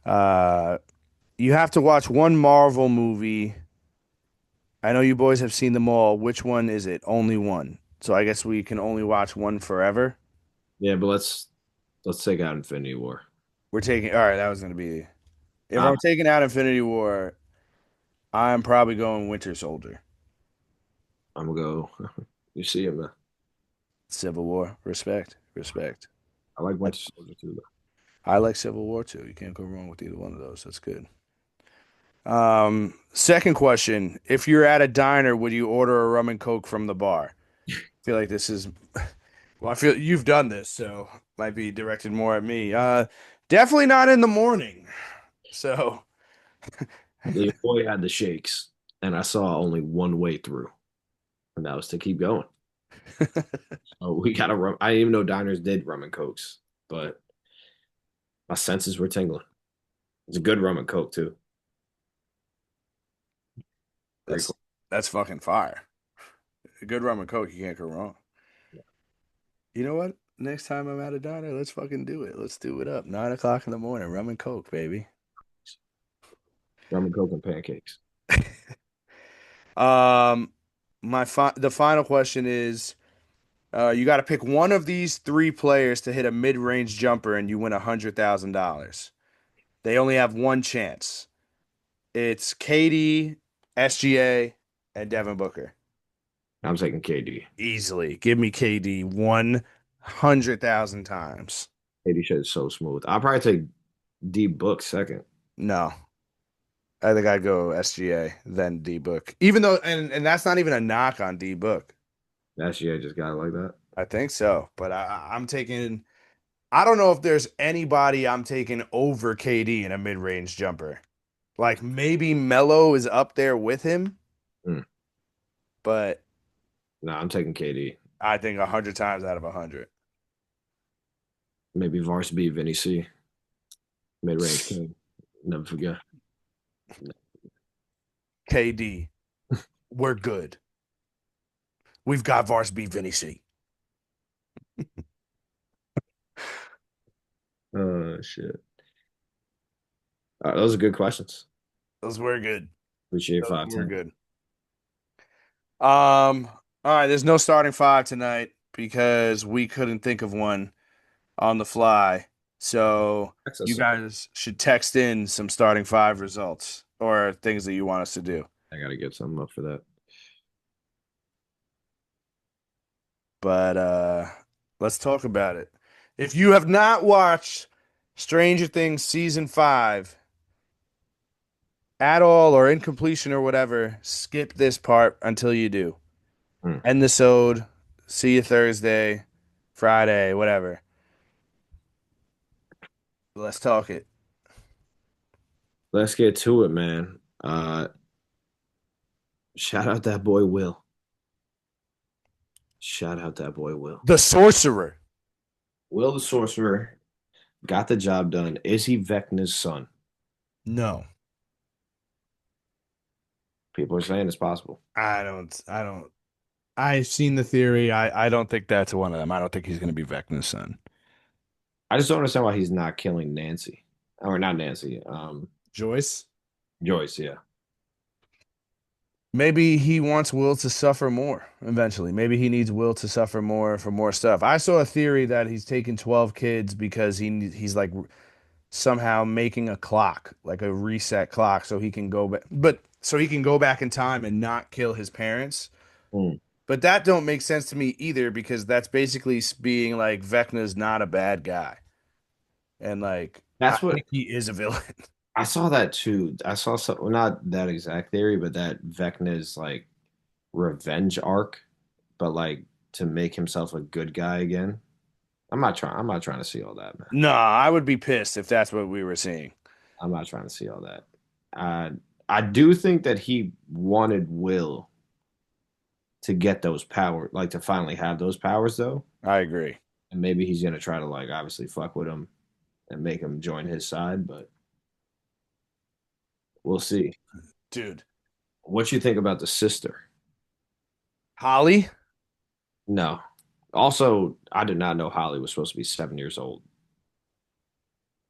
Uh, you have to watch one Marvel movie. I know you boys have seen them all. Which one is it? Only one. So I guess we can only watch one forever. Yeah, but let's take out Infinity War. We're taking, all right, that was going to be, if I'm, I'm taking out Infinity War, I'm probably going Winter Soldier. I'm gonna go. You see him, man. Civil War. Respect. Respect. I like Winter Soldier too, though. I like Civil War too. You can't go wrong with either one of those. That's good. Second question. If you're at a diner, would you order a rum and coke from the bar? I feel like this is, well, I feel you've done this, so might be directed more at me. Definitely not in the morning. So, The boy had the shakes, and I saw only one way through, and that was to keep going. Oh, we got to rum. I didn't even know diners did rum and cokes, but my senses were tingling. It's a good rum and coke too. Very that's cool. that's fucking fire. A good rum and coke, you can't go wrong. You know what? Next time I'm at a diner, let's fucking do it. Let's do it up. 9 o'clock in the morning, rum and coke, baby. Rum and coke and pancakes. Um, the final question is, you got to pick one of these three players to hit a mid-range jumper, and you win $100,000. They only have one chance. It's KD, SGA, and Devin Booker. I'm taking KD. Easily. Give me KD 100,000 times. KD shit is so smooth. I'll probably take D Book second. No, I think I'd go SGA, then D Book. Even though, and that's not even a knock on D Book. SGA just got it like that. I think so. But I'm taking, I don't know if there's anybody I'm taking over KD in a mid range jumper. Like maybe Melo is up there with him, Mm. but No, I'm taking KD. I think 100 times out of 100. Maybe varsity Vinny C. Mid range king. Never forget. KD, we're good. We've got varsity Vinny C. Oh shit. Those are good questions. Those were good. Appreciate Those were 510. good. All right, there's no starting five tonight because we couldn't think of one on the fly. So you Access. guys should text in some starting five results or things that you want us to do. I gotta get something up for that. But let's talk about it. If you have not watched Stranger Things season 5 at all or in completion or whatever, skip this part until you do. Hmm. End the sode. See you Thursday, Friday, whatever. Let's talk it. Let's get to it, man. Shout out that boy Will. Shout out that boy Will. The Sorcerer. Will the Sorcerer got the job done. Is he Vecna's son? No, People are saying it's possible. I don't. I've seen the theory. I don't think that's one of them. I don't think he's going to be Vecna's son. I just don't understand why he's not killing Nancy. Or not Nancy. Joyce? Joyce, yeah. Maybe he wants Will to suffer more eventually. Maybe he needs Will to suffer more for more stuff. I saw a theory that he's taking 12 kids because he's like somehow making a clock, like a reset clock so he can go back but so he can go back in time and not kill his parents. Hmm. But that don't make sense to me either because that's basically being like Vecna's not a bad guy. And like I That's what think he is a villain. I saw that too. I saw some, well, not that exact theory, but that Vecna's like revenge arc, but like to make himself a good guy again. I'm not trying to see all that, man. No, I would be pissed if that's what we were seeing. I'm not trying to see all that. Uh, I do think that he wanted Will to get those powers, like to finally have those powers though. I agree. And maybe he's gonna try to like obviously fuck with him and make him join his side, but we'll see. Dude. What you think about the sister? Holly? No. Also, I did not know Holly was supposed to be 7 years old.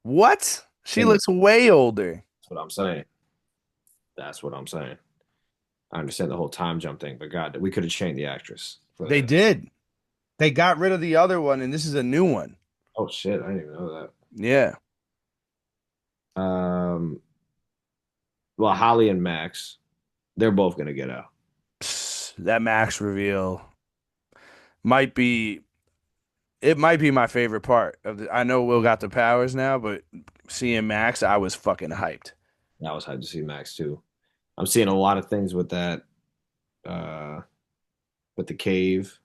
What? She And looks way older. that's what I'm saying. That's what I'm saying. I understand the whole time jump thing, but God, we could have changed the actress for They that. did. They got rid of the other one, and this is a new one. Oh shit, I didn't even know Yeah. that. Well, Holly and Max, they're both gonna get out. That Max reveal might be it might be my favorite part of I know Will got the powers now, but seeing Max, I was fucking hyped. I was hyped to see Max too. I'm seeing a lot of things with that, uh, with the cave,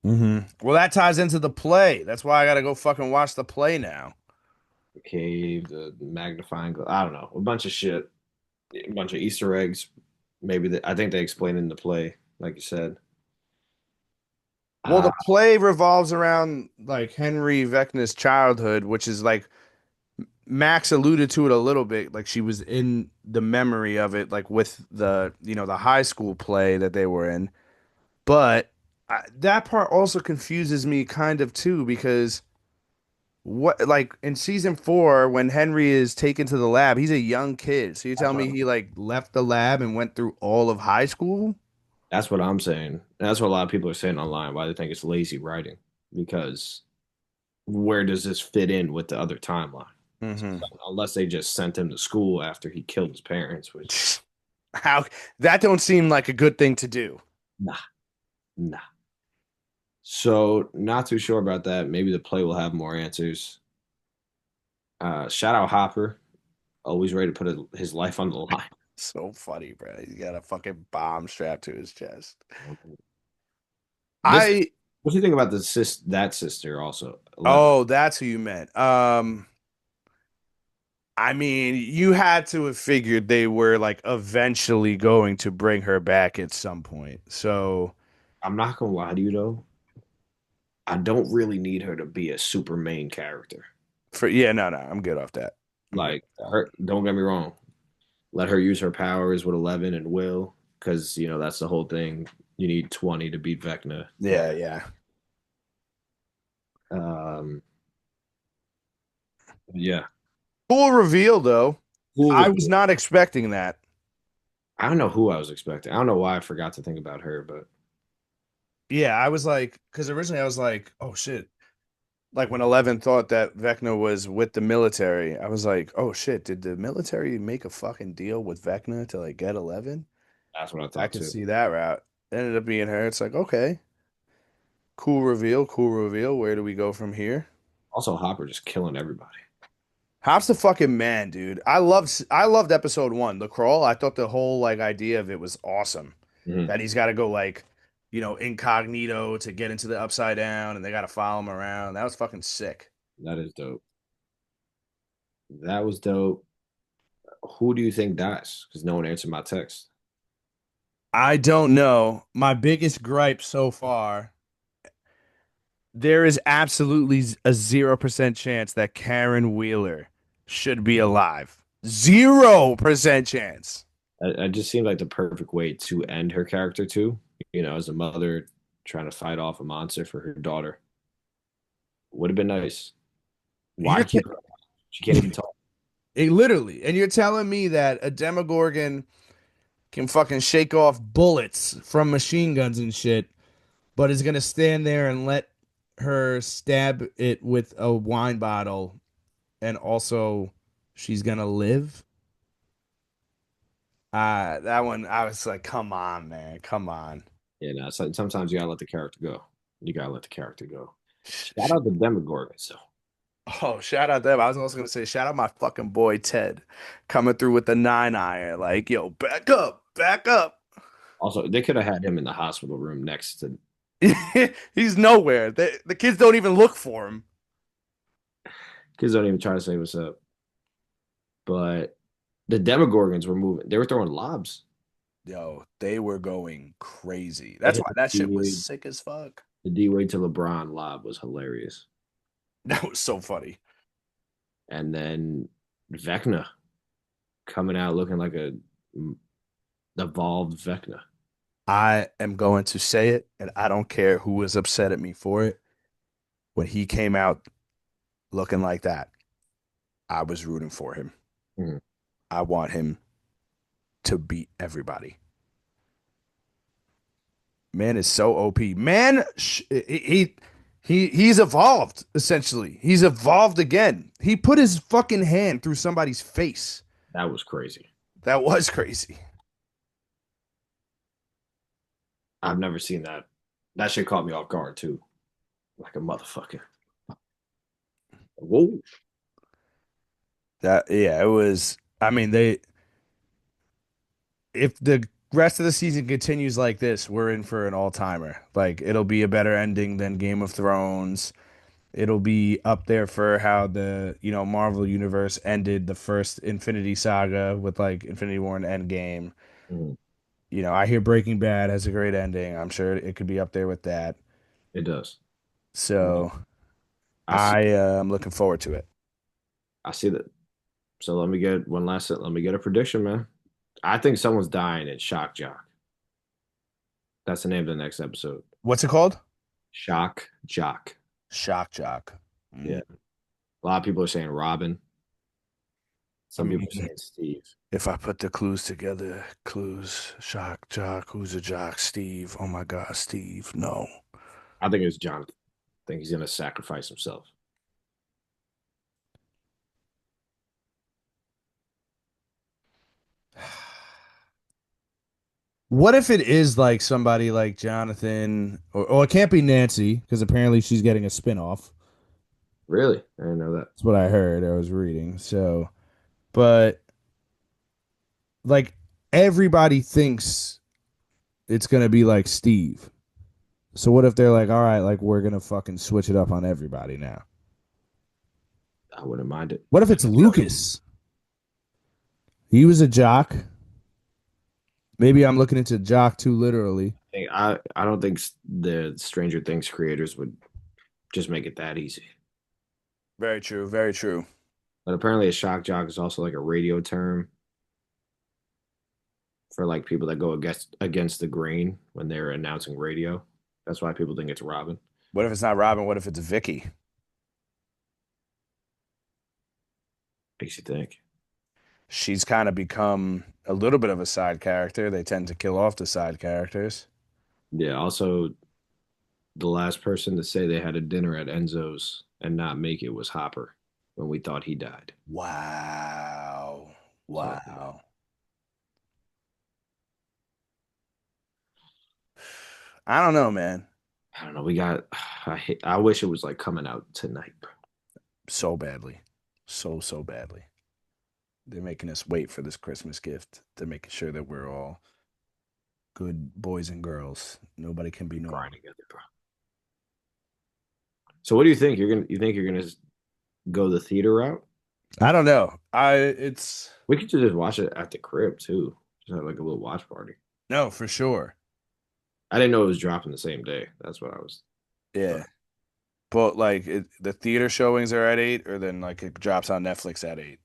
Well, that ties into the play. That's why I gotta go fucking watch the play now. the magnifying glass. I don't know, a bunch of shit, a bunch of Easter eggs. Maybe I think they explain it in the play, like you said. Well, Uh, the play revolves around like Henry Vecna's childhood, which is like Max alluded to it a little bit, like she was in the memory of it, like with the high school play that they were in. But that part also confuses me kind of too, because what, like in season 4, when Henry is taken to the lab, he's a young kid. So you tell that's me what he like left the lab and went through all of high school? that's what I'm saying. That's what a lot of people are saying online. Why they think it's lazy writing because where does this fit in with the other timeline? Hmm. Unless they just sent him to school after he killed his parents, which How that don't seem like a good thing to do. nah, nah. So not too sure about that. Maybe the play will have more answers. Shout out Hopper, always ready to put his life on the line. So funny, bro. He's got a fucking bomb strapped to his chest. This, I what do you think about that sister also, 11? Oh, that's who you meant. I mean, you had to have figured they were like eventually going to bring her back at some point. So I'm not gonna lie to you though. I don't really need her to be a super main character. for yeah, no, no, I'm good off that. I'm good Like off that. her, don't get me wrong. Let her use her powers with 11 and Will, because that's the whole thing. You need 20 to beat Vecna. Yeah, yeah. Um, yeah, Cool reveal though. cool I was reveal. not expecting that. I don't know who I was expecting. I don't know why I forgot to think about her, but Yeah, I was like, because originally I was like, oh shit. Like when 11 thought that Vecna was with the military, I was like, oh shit, did the military make a fucking deal with Vecna to like get 11? that's what I I thought could too. see that route. Ended up being her. It's like, okay, cool reveal, cool reveal. Where do we go from here? Also, Hopper just killing everybody. Hop's the fucking man, dude. I loved episode one, the crawl. I thought the whole like idea of it was awesome. Mhm. That he's got to go like, incognito to get into the upside down, and they got to follow him around. That was fucking sick. That is dope. That was dope. Who do you think dies? Because no one answered my text. I don't know. My biggest gripe so far, there is absolutely a 0% chance that Karen Wheeler should be alive. 0% chance. It just seemed like the perfect way to end her character too. As a mother trying to fight off a monster for her daughter. Would have been nice. Why You're keep her? She can't even talk. literally, and you're telling me that a Demogorgon can fucking shake off bullets from machine guns and shit, but is gonna stand there and let her stab it with a wine bottle, and also she's gonna live? That one, I was like, come on, man, come on. Sometimes you gotta let the character go. You gotta let the character go. Shout out the Demogorgons though. Oh, shout out them. I was also gonna say, shout out my fucking boy Ted coming through with the 9 iron. Like, yo, back up, back up. Also, they could have had him in the hospital room next to He's nowhere. The kids don't even look for him. kids don't even try to say what's up. But the Demogorgons were moving. They were throwing lobs. Yo, they were going crazy. They That's hit why that the shit was D-Wade. sick as fuck. The D-Wade to LeBron lob was hilarious. That was so funny. And then Vecna coming out looking like a evolved Vecna. I am going to say it, and I don't care who was upset at me for it. When he came out looking like that, I was rooting for him. Mhm. I want him to beat everybody. Man is so OP. Man, he's evolved essentially. He's evolved again. He put his fucking hand through somebody's face. That was crazy. That was crazy. I've never seen that. That shit caught me off guard too, like a motherfucker. Whoa. That yeah, it was. I mean, they if the rest of the season continues like this, we're in for an all-timer. Like it'll be a better ending than Game of Thrones. It'll be up there for how the, Marvel universe ended the first Infinity Saga with like Infinity War and Endgame. Mhm. I hear Breaking Bad has a great ending. I'm sure it could be up there with that. It does. No, So I see. I am looking forward to it. I see that. So let me get one last. Let me get a prediction, man. I think someone's dying in Shock Jock. That's the name of the next episode. What's it called? Shock Jock. Shock Jock. Yeah. A lot of people are saying Robin. I Some people are mean, saying Steve. if I put the clues together, clues, Shock Jock, who's a jock? Steve. Oh my God, Steve. No. I think it's Jonathan. I think he's gonna sacrifice himself. What if it is like somebody like Jonathan, or it can't be Nancy because apparently she's getting a spinoff. Really? I didn't know that. That's what I heard. I was reading. So, but like everybody thinks it's gonna be like Steve. So what if they're like, all right, like we're gonna fucking switch it up on everybody now? I wouldn't mind it. What if it's Lucas? He was a jock. Maybe I'm looking into jock too literally. I don't think the Stranger Things creators would just make it that easy. Very true. Very true. But apparently, a shock jock is also like a radio term for like people that go against the grain when they're announcing radio. That's why people think it's Robin. What if it's not Robin? What if it's Vicky? Makes you think. She's kind of become a little bit of a side character. They tend to kill off the side characters. Yeah. Also, the last person to say they had a dinner at Enzo's and not make it was Hopper when we thought he died. Wow. So Wow. I don't know, man. I don't know. We got. I wish it was like coming out tonight. So badly. So badly. They're making us wait for this Christmas gift. They're making sure that we're all good boys and girls. Nobody can be Grind normal. together, bro. So what do you think? You think you're gonna go the theater route? I don't know. It's We could just watch it at the crib too. Just have like a little watch party. no, for sure. I didn't know it was dropping the same day. That's what I was Yeah. thought. But like the theater showings are at 8, or then like it drops on Netflix at 8.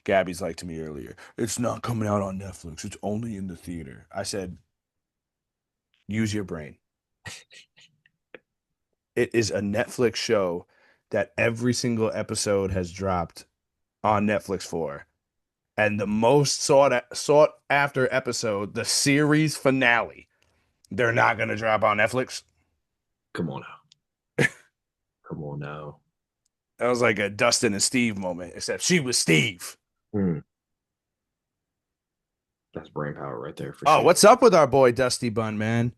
Gabby's like to me earlier, it's not coming out on Netflix. It's only in the theater. I said, use your brain. It is a Netflix show that every single episode has dropped on Netflix for. And the most sought after episode, the series finale, they're not going to drop on Netflix. Come on now. Come on now. That was like a Dustin and Steve moment, except she was Steve. Hmm. That's brain power right there for Oh, sure. what's up with our boy Dusty Bun, man?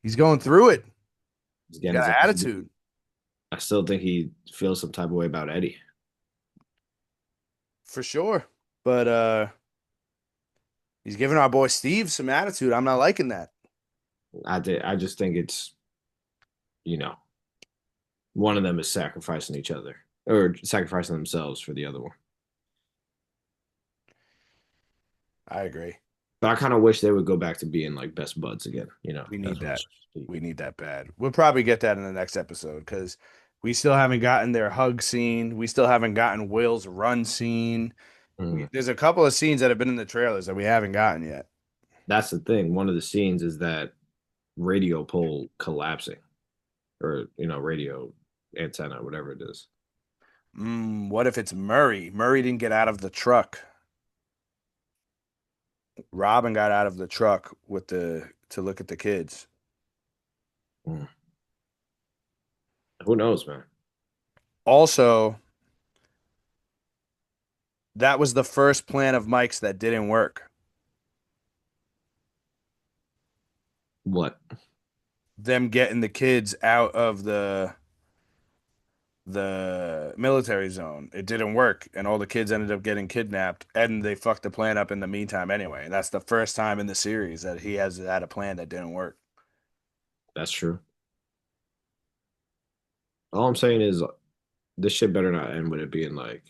He's going through it. He's He's getting got his an ass beat. attitude. I still think he feels some type of way about Eddie. For sure. But he's giving our boy Steve some attitude. I'm not liking that. I just think it's you know one of them is sacrificing each other or sacrificing themselves for the other one. I agree. But I kind of wish they would go back to being like best buds again. We need That's what that. it's. We need that bad. We'll probably get that in the next episode because we still haven't gotten their hug scene. We still haven't gotten Will's run scene. Mhm. There's a couple of scenes that have been in the trailers that we haven't gotten yet. That's the thing. One of the scenes is that radio pole collapsing, or radio antenna, whatever it is. What if it's Murray? Murray didn't get out of the truck. Robin got out of the truck with the to look at the kids. Mm. Who knows, man? Also, that was the first plan of Mike's that didn't work. What? Them getting the kids out of the military zone. It didn't work, and all the kids ended up getting kidnapped, and they fucked the plan up in the meantime anyway. And that's the first time in the series that he has had a plan that didn't work. That's true. All I'm saying is this shit better not end with it being like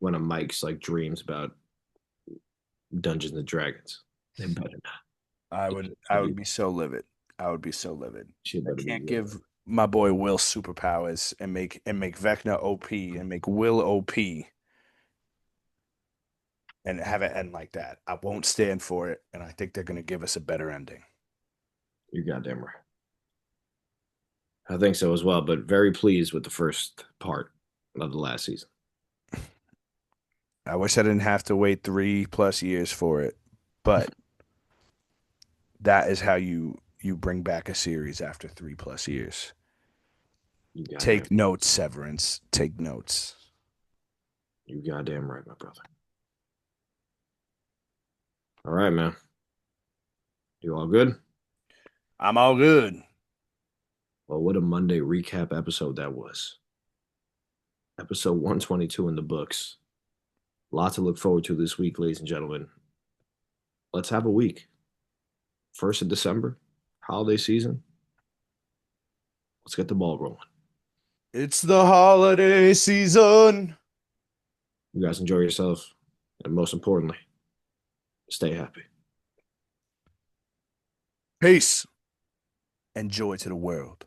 one of Mike's like dreams about Dungeons and Dragons. It better not. I would be so livid. I would be so livid. Shit I better be can't real. give my boy Will superpowers and make Vecna OP and make Will OP and have it end like that. I won't stand for it, and I think they're gonna give us a better ending. You're goddamn right. I think so as well, but very pleased with the first part of the last season. I wish I didn't have to wait 3+ years for it, but that is how you bring back a series after 3+ years. You goddamn, Take notes, Severance. Take notes. you, goddamn right, my brother. All right, man. You all good? I'm all good. Well, what a Monday recap episode that was. Episode 122 in the books. A lot to look forward to this week, ladies and gentlemen. Let's have a week. 1st of December, holiday season. Let's get the ball rolling. It's the holiday season. You guys enjoy yourself. And most importantly, stay happy. Peace and joy to the world.